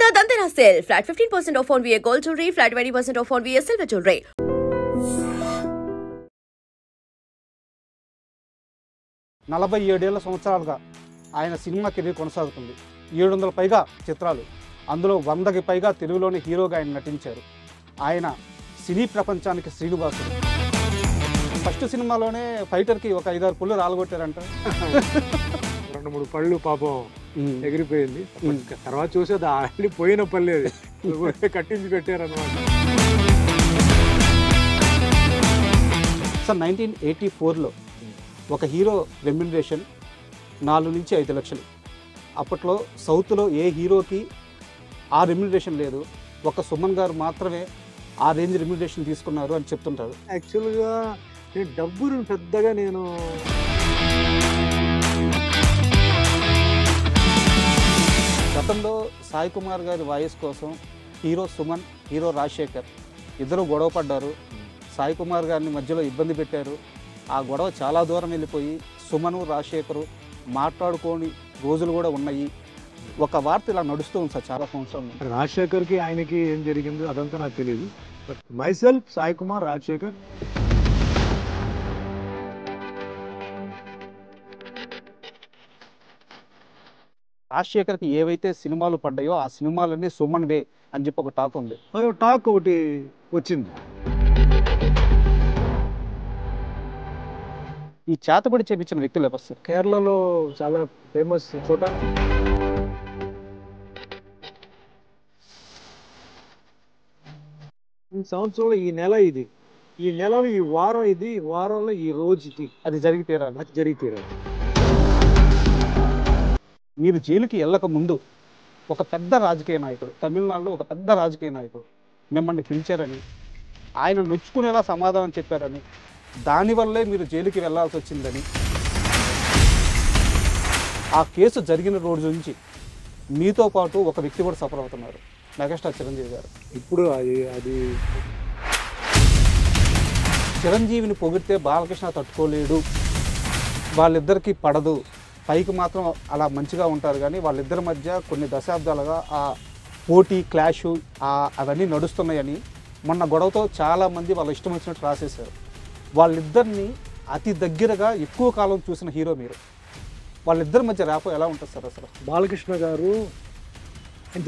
Mega Dantena sale. Flat 15% off on VA gold jewelry. Flat 20% off on VA silver jewelry. 47 సంవత్సరాలుగా ఆయన cinema career కొనసాగుతుంది. 700 పైగా చిత్రాలు, అందులో 100కి పైగా తెలుగులోని హీరోగా ఆయన నటించారు. ఆయన సినీ ప్రపంచానికి శ్రీనివాసుడు. ఫస్ట్ సినిమాలోనే ఫైటర్కి ఒక 5-6 పుళ్ళు రాలగొట్టారంట. 2-3 పళ్ళు పాపం ఎగిరిపోయింది. తర్వాత చూసేది ఆల్రెడీ పోయిన పల్లేదు, కట్టించి పెట్టారనమాట. సార్ 1984లో ఒక హీరో రెమ్యునరేషన్ 4 నుంచి 5 లక్షలు. అప్పట్లో సౌత్లో ఏ హీరోకి ఆ రెమ్యునరేషన్ లేదు, ఒక సుమన్ గారు మాత్రమే ఆ రేంజ్ రెమ్యునరేషన్ తీసుకున్నారు అని చెప్తుంటారు. యాక్చువల్గా నేను డబ్బును పెద్దగా గతంలో సాయి కుమార్ గారి వాయిస్ కోసం హీరో సుమన్, హీరో రాజశేఖర్ ఇద్దరు గొడవ పడ్డారు. సాయి కుమార్ గారిని మధ్యలో ఇబ్బంది పెట్టారు. ఆ గొడవ చాలా దూరం వెళ్ళిపోయి సుమను, రాజశేఖరు మాట్లాడుకోని రోజులు కూడా ఉన్నాయి. ఒక వార్త ఇలా నడుస్తూ ఉంది సార్ చాలా సంవత్సరాలు. రాజశేఖర్కి ఆయనకి ఏం జరిగిందో అదంతా నాకు తెలియదు. బట్ మైసెల్ఫ్ సాయి కుమార్, రాజశేఖర్ రాజశేఖర్కి ఏవైతే సినిమాలు పడ్డాయో ఆ సినిమాలన్నీ సుమన్ వే అని చెప్పి ఒక టాక్ ఉంది. టాక్ ఒకటి వచ్చింది. ఈ చేతబడి చేపించిన వ్యక్తులు ఎవరు సార్? కేరళలో చాలా ఫేమస్ చోట. ఈ సంవత్సరంలో ఈ నెల ఇది, ఈ నెలలో ఈ వారం ఇది, వారంలో ఈ రోజు ఇది, అది జరిగి తీరాలి. అది జరిగి తీరాలి. మీరు జైలుకి వెళ్ళక ముందు ఒక పెద్ద రాజకీయ నాయకుడు, తమిళనాడులో ఒక పెద్ద రాజకీయ నాయకుడు మిమ్మల్ని పిలిచారని, ఆయన నొచ్చుకునేలా సమాధానం చెప్పారని, దానివల్లే మీరు జైలుకి వెళ్ళాల్సి వచ్చిందని, ఆ కేసు జరిగిన రోజు నుంచి మీతో పాటు ఒక వ్యక్తి కూడా సఫర్ అవుతున్నారు, మెగాస్టార్ చిరంజీవి గారు. ఇప్పుడు అది చిరంజీవిని పొగిడితే బాలకృష్ణ తట్టుకోలేడు, వాళ్ళిద్దరికీ పడదు, పైకి మాత్రం అలా మంచిగా ఉంటారు కానీ వాళ్ళిద్దరి మధ్య కొన్ని దశాబ్దాలుగా ఆ పోటీ, క్లాషు అవన్నీ నడుస్తున్నాయని మొన్న గొడవతో చాలామంది వాళ్ళ ఇష్టం వచ్చినట్టు రాసేశారు. వాళ్ళిద్దరిని అతి దగ్గరగా ఎక్కువ కాలం చూసిన హీరో మీరు. వాళ్ళిద్దరి మధ్య ర్యాపో ఎలా ఉంటుంది సార్ అసలు? బాలకృష్ణ గారు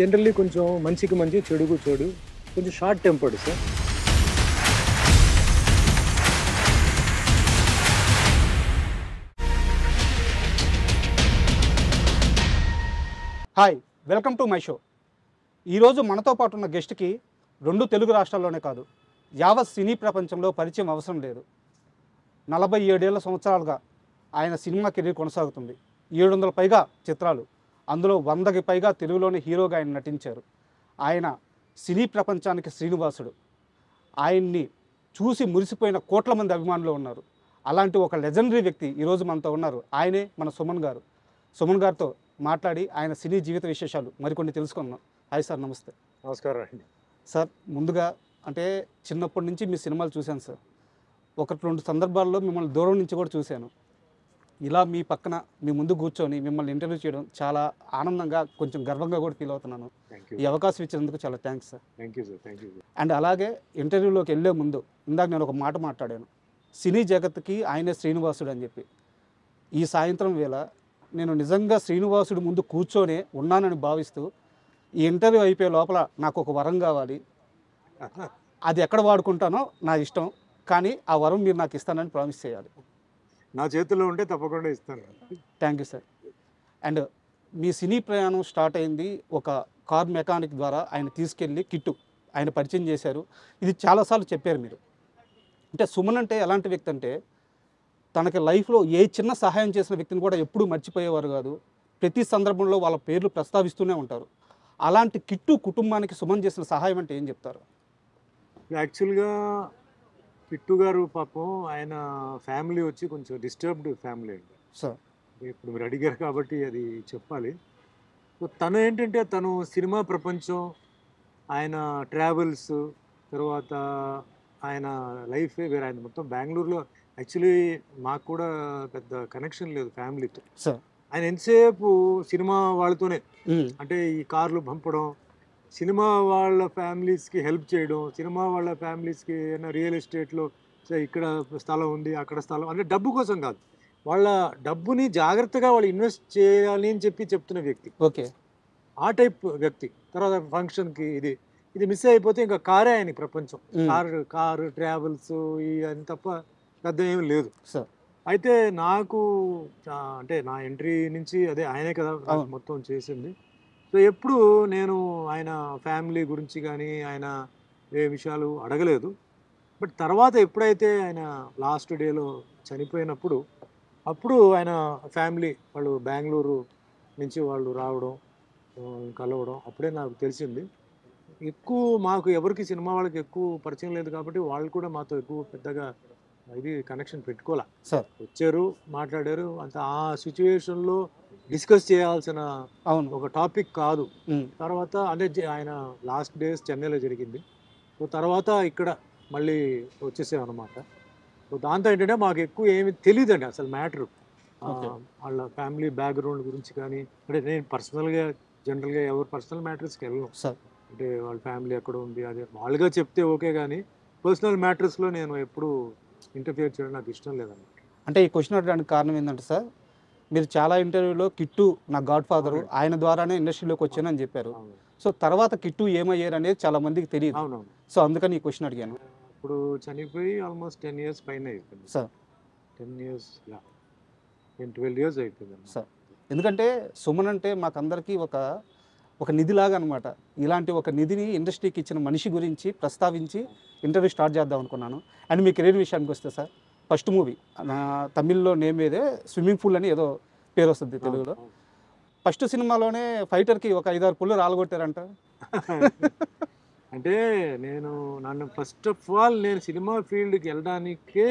జనరల్లీ కొంచెం మంచికి మంచి, చెడుకు చెడు, కొంచెం short tempered sir. Hi, welcome to my show. ఈరోజు మనతో పాటు ఉన్న గెస్ట్కి 2 తెలుగు రాష్ట్రాల్లోనే కాదు, యావత్ సినీ ప్రపంచంలో పరిచయం అవసరం లేదు. 47 సంవత్సరాలుగా ఆయన సినిమా కెరీర్ కొనసాగుతుంది. 700 పైగా చిత్రాలు, అందులో 100కి పైగా తెలుగులోని హీరోగా ఆయన నటించారు. ఆయన సినీ ప్రపంచానికి శ్రీనివాసుడు. ఆయన్ని చూసి మురిసిపోయిన కోట్ల మంది అభిమానులు ఉన్నారు. అలాంటి ఒక లెజెండరీ వ్యక్తి ఈరోజు మనతో ఉన్నారు. ఆయనే మన సుమన్ గారు. సుమన్ గారితో మాట్లాడి ఆయన సినీ జీవిత విశేషాలు మరికొన్ని తెలుసుకున్నాం. హాయ్ సార్, నమస్తే. నమస్కారం అండి. సార్, ముందుగా అంటే చిన్నప్పటి నుంచి మీ సినిమాలు చూశాను సార్. 1-2 సందర్భాల్లో మిమ్మల్ని దూరం నుంచి కూడా చూశాను. ఇలా మీ పక్కన మీ ముందు కూర్చొని మిమ్మల్ని ఇంటర్వ్యూ చేయడం చాలా ఆనందంగా, కొంచెం గర్వంగా కూడా ఫీల్ అవుతున్నాను. ఈ అవకాశం ఇచ్చినందుకు చాలా thanks sir. Thank you sir. Thank you. And అలాగే ఇంటర్వ్యూలోకి వెళ్ళే ముందు ఇందాక నేను ఒక మాట మాట్లాడాను, సినీ జగత్కి ఆయనే శ్రీనివాసుడు అని చెప్పి. ఈ సాయంత్రం వేళ నేను నిజంగా శ్రీనివాసుడు ముందు కూర్చొని ఉన్నానని భావిస్తూ, ఈ ఇంటర్వ్యూ అయిపోయే లోపల నాకు ఒక వరం కావాలి, అది ఎక్కడ వాడుకుంటానో నా ఇష్టం, కానీ ఆ వరం మీరు నాకు ఇస్తానని ప్రామిస్ చేయాలి. నా చేతుల్లో ఉంటే తప్పకుండా ఇస్తాను. Thank you sir. అండ్ మీ సినీ ప్రయాణం స్టార్ట్ అయింది ఒక కార్ మెకానిక్ ద్వారా. ఆయన తీసుకెళ్ళి కిట్టు ఆయన పరిచయం చేశారు. ఇది చాలాసార్లు చెప్పారు మీరు. అంటే సుమన్ అంటే ఎలాంటి వ్యక్తి అంటే, తనకి లైఫ్లో ఏ చిన్న సహాయం చేసిన వ్యక్తిని కూడా ఎప్పుడూ మర్చిపోయేవారు కాదు. ప్రతి సందర్భంలో వాళ్ళ పేర్లు ప్రస్తావిస్తూనే ఉంటారు. అలాంటి కిట్టు కుటుంబానికి సుమన్ చేసిన సహాయం అంటే ఏం చెప్తారు? యాక్చువల్గా కిట్టు గారు పాపం, ఆయన ఫ్యామిలీ వచ్చి కొంచెం డిస్టర్బ్డ్ ఫ్యామిలీ అండి సార్. ఇప్పుడు మీరు అడిగారు కాబట్టి అది చెప్పాలి. తను ఏంటంటే, తను సినిమా ప్రపంచం, ఆయన ట్రావెల్స్, తర్వాత ఆయన లైఫే వేరే. ఆయన మొత్తం బెంగళూరులో, యాక్చువల్లీ మాకు కూడా పెద్ద కనెక్షన్ లేదు ఫ్యామిలీతో. సార్ ఆయన ఎంతసేపు సినిమా వాళ్ళతోనే, అంటే ఈ కార్లు పంపడం, సినిమా వాళ్ళ ఫ్యామిలీస్కి హెల్ప్ చేయడం, సినిమా వాళ్ళ ఫ్యామిలీస్కి ఏమైనా రియల్ ఎస్టేట్లో ఇక్కడ స్థలం ఉంది, అక్కడ స్థలం అంటే డబ్బు కోసం కాదు, వాళ్ళ డబ్బుని జాగ్రత్తగా వాళ్ళు ఇన్వెస్ట్ చేయాలి అని చెప్పి చెప్తున్న వ్యక్తి. ఓకే. ఆ టైప్ వ్యక్తి. తర్వాత ఫంక్షన్కి ఇది మిస్ అయిపోతే ఇంకా కారే ఆయనకి ప్రపంచం. కారు ట్రావెల్స్ ఇవన్నీ తప్ప పెద్ద ఏమి లేదు. సార్ అయితే నాకు అంటే నా ఎంట్రీ నుంచి అదే ఆయనే కదా మొత్తం చేసింది. సో ఎప్పుడు నేను ఆయన ఫ్యామిలీ గురించి కానీ ఆయన ఏ విషయాలు అడగలేదు. బట్ తర్వాత ఎప్పుడైతే ఆయన లాస్ట్ డేలో చనిపోయినప్పుడు అప్పుడు ఆయన ఫ్యామిలీ వాళ్ళు బెంగళూరు నుంచి వాళ్ళు రావడం కలవడం అప్పుడే నాకు తెలిసింది. ఎక్కువ మాకు ఎవరికి సినిమా వాళ్ళకి ఎక్కువ పరిచయం లేదు కాబట్టి వాళ్ళు కూడా మాతో ఎక్కువ పెద్దగా ఇది కనెక్షన్ పెట్టుకోలే. సార్ వచ్చారు, మాట్లాడారు, అంత ఆ సిచ్యువేషన్లో డిస్కస్ చేయాల్సిన ఒక టాపిక్ కాదు. తర్వాత అంటే ఆయన లాస్ట్ డేస్ చెన్నైలో జరిగింది. సో తర్వాత ఇక్కడ మళ్ళీ వచ్చేసాం అనమాట. సో దాంతో ఏంటంటే మాకు ఎక్కువ ఏమి తెలియదండి అసలు మ్యాటర్, వాళ్ళ ఫ్యామిలీ బ్యాక్గ్రౌండ్ గురించి కానీ. అంటే నేను పర్సనల్గా జనరల్గా ఎవరు పర్సనల్ మ్యాటర్స్కి వెళ్ళను. అంటే వాళ్ళ ఫ్యామిలీ ఎక్కడ ఉంది అదే వాళ్ళుగా చెప్తే ఓకే, కానీ పర్సనల్ మ్యాటర్స్లో నేను ఎప్పుడు ఇంటర్ఫియర్ చేయడం నాకు ఇష్టం లేదన్నమాట. అంటే ఈ క్వశ్చన్ అడగడానికి కారణం ఏంటంటే సార్, మీరు చాలా ఇంటర్వ్యూలో కిట్టు నా గాడ్ ఫాదరు, ఆయన ద్వారానే ఇండస్ట్రీలోకి వచ్చానని చెప్పారు. సో తర్వాత కిట్టు ఏమయ్యారు అనేది చాలా మందికి తెలియదు. అవునవును. సో అందుకని ఈ క్వశ్చన్ అడిగాను. ఇప్పుడు చనిపోయి ఆల్మోస్ట్ 10 years పైన అయిపోయింది సార్. 10 years 12 years అయిపోయింది సార్. ఎందుకంటే సుమన్ అంటే మాకందరికీ ఒక నిధిలాగా అనమాట. ఇలాంటి ఒక నిధిని ఇండస్ట్రీకి ఇచ్చిన మనిషి గురించి ప్రస్తావించి ఇంటర్వ్యూ స్టార్ట్ చేద్దాం అనుకున్నాను. అండ్ మీ కెరీర్ విషయానికి వస్తే సార్, ఫస్ట్ మూవీ నా తమిళ్లో నేమ్ ఏదే స్విమ్మింగ్ పూల్ అని ఏదో పేరు వస్తుంది తెలుగులో. ఫస్ట్ సినిమాలోనే ఫైటర్కి ఒక 5-6 పుల్లు రాలగొట్టారంట. అంటే నన్ను ఫస్ట్ ఆఫ్ ఆల్ నేను సినిమా ఫీల్డ్కి వెళ్ళడానికే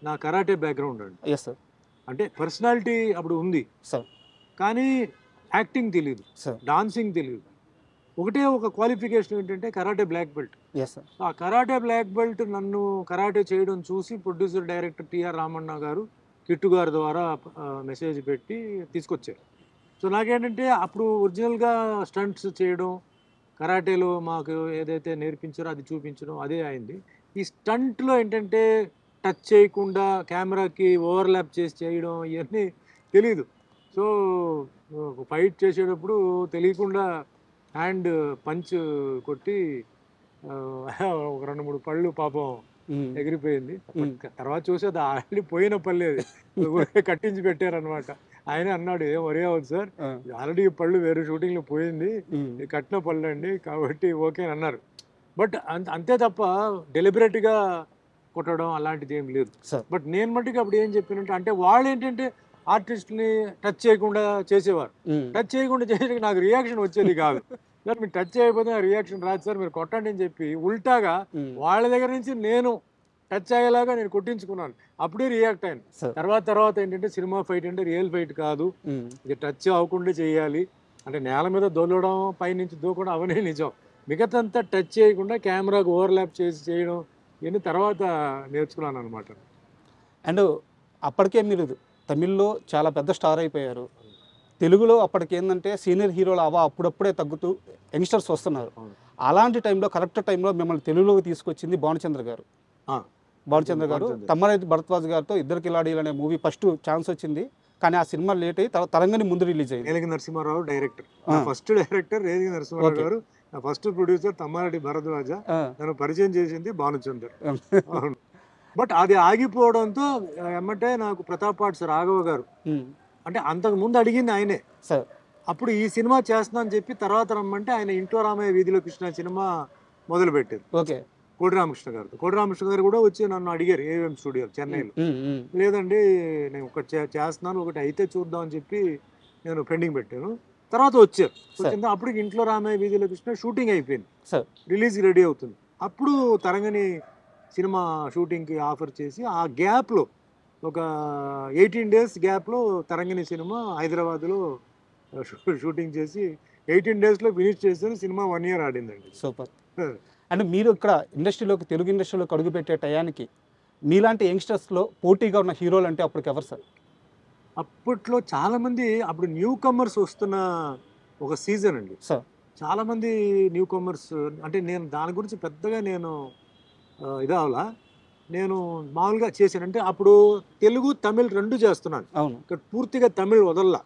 నా కరాటే బ్యాక్గ్రౌండ్ అండి. Yes sir. అంటే పర్సనాలిటీ అప్పుడు ఉంది సార్, కానీ యాక్టింగ్ తెలియదు, డాన్సింగ్ తెలియదు. ఒకటే ఒక క్వాలిఫికేషన్ ఏంటంటే karate black belt. Yes sir. ఆ కరాటే బ్లాక్ బెల్ట్ నన్ను కరాటే చేయడం చూసి ప్రొడ్యూసర్ డైరెక్టర్ టిఆర్ రామన్న గారు కిట్టు గారి ద్వారా మెసేజ్ పెట్టి తీసుకొచ్చారు. సో నాకేంటంటే అప్పుడు ఒరిజినల్గా స్టంట్స్ చేయడం, కరాటేలో మాకు ఏదైతే నేర్పించారో అది చూపించడం అదే అయింది. ఈ స్టంట్లో ఏంటంటే టచ్ చేయకుండా కెమెరాకి ఓవర్లాప్ చేసి చేయడం ఇవన్నీ తెలీదు. సో ఫైట్ చేసేటప్పుడు తెలియకుండా హ్యాండ్ పంచ్ కొట్టి ఒక 2-3 పళ్ళు పాపం ఎగిరిపోయింది. తర్వాత చూసి అది ఆల్రెడీ పోయిన పర్లేదు, కట్టించి పెట్టారనమాట. ఆయన అన్నాడు, ఏం వరే అవుతుంది సార్, ఆల్రెడీ పళ్ళు వేరే షూటింగ్లో పోయింది, కట్టిన పళ్ళు అండి కాబట్టి ఓకే అని అన్నారు. బట్ అంతే తప్ప డెలిబరేట్గా కొట్టడం అలాంటిది ఏం లేదు. బట్ నేను మట్టుకు అప్పుడు ఏం చెప్పినంటే, అంటే వాళ్ళు ఏంటంటే ఆర్టిస్ట్ని టచ్ చేయకుండా చేసేవారు. టచ్ చేయకుండా చేసే నాకు రియాక్షన్ వచ్చేది కాదు. సార్ మీరు టచ్ చేయకపోతే నా రియాక్షన్ రాదు సార్, మీరు కొట్టండి అని చెప్పి ఉల్టాగా వాళ్ళ దగ్గర నుంచి నేను టచ్ అయ్యేలాగా నేను కొట్టించుకున్నాను. అప్పుడే రియాక్ట్ అయ్యాను. తర్వాత ఏంటంటే సినిమా ఫైట్ అంటే రియల్ ఫైట్ కాదు, ఇది టచ్ అవ్వకుండా చేయాలి. అంటే నేల మీద దొల్లడం, పైనుంచి దూకడం అవన్నీ నిజం. మిగతంతా టచ్ చేయకుండా కెమెరాకు ఓవర్లాప్ చేసి చేయడం ఇవన్నీ తర్వాత నేర్చుకున్నాను అనమాట. అండ్ అప్పటికే మీరు తమిళ్లో చాలా పెద్ద స్టార్ అయిపోయారు. తెలుగులో అప్పటికి ఏంటంటే సీనియర్ హీరోలు అప్పుడప్పుడే తగ్గుతూ యంగ్స్టర్స్ వస్తున్నారు. అలాంటి టైంలో కరెక్ట్ టైంలో మిమ్మల్ని తెలుగులోకి తీసుకొచ్చింది భానుచంద్ర గారు. తమ్మారెడ్డి భరద్వాజ్ గారితో ఇద్దరు కిలాడీలు అనే మూవీ ఫస్ట్ ఛాన్స్ వచ్చింది, కానీ ఆ సినిమా లేట్ అయ్యి తరంగని ముందు రిలీజ్ అయ్యింది. Relangi Narasimharao director, first director Relangi Narasimharao గారు, ఫస్ట్ ప్రొడ్యూసర్ తమ్మారెడ్డి భరద్వాజ, నన్ను పరిచయం చేసింది భానుచందర్. బట్ అది ఆగిపోవడంతో ఎమ్మటే నాకు ప్రతాప్ పాట్స్ రాఘవ గారు, అంటే అంతకు ముందు అడిగింది ఆయనే. అప్పుడు ఈ సినిమా చేస్తున్నా అని చెప్పి తర్వాత రమ్మంటే ఆయన ఇంట్లో రామయ్య వీధిలో కృష్ణ సినిమా మొదలు పెట్టారు. కోడి రామకృష్ణ గారు. కోడి రామకృష్ణ గారు కూడా వచ్చి నన్ను అడిగారు ఏవిఎం స్టూడియో చెన్నైలో. లేదండి నేను ఒకటి చేస్తున్నాను, ఒకటి అయితే చూద్దాం అని చెప్పి నేను పెండింగ్ పెట్టాను. తర్వాత వచ్చారు. అప్పుడు ఇంట్లో రామయ్య వీధిలో కృష్ణ షూటింగ్ అయిపోయింది, రిలీజ్ రెడీ అవుతుంది. అప్పుడు తరంగని సినిమా షూటింగ్కి ఆఫర్ చేసి ఆ గ్యాప్లో ఒక 18 days గ్యాప్లో తరంగిణి సినిమా హైదరాబాద్లో షూటింగ్ చేసి 18 daysలో ఫినిష్ చేసిన సినిమా 1 year ఆడిందండి. సూపర్. అండ్ మీరు ఇక్కడ ఇండస్ట్రీలోకి, తెలుగు ఇండస్ట్రీలోకి అడుగుపెట్టే టయానికి మీలాంటి యంగ్స్టర్స్లో పోటీగా ఉన్న హీరోలు అంటే అప్పటికి ఎవరు సార్? అప్పట్లో చాలామంది, అప్పుడు న్యూ కమర్స్ వస్తున్న ఒక సీజన్ అండి. చాలామంది న్యూ కమర్స్, అంటే నేను దాని గురించి పెద్దగా నేను ఇదవలా. నేను మామూలుగా చేశాను. అంటే అప్పుడు తెలుగు, తమిళ్ 2 చేస్తున్నాను. అవును ఇక్కడ పూర్తిగా తమిళ్ వదల్లా.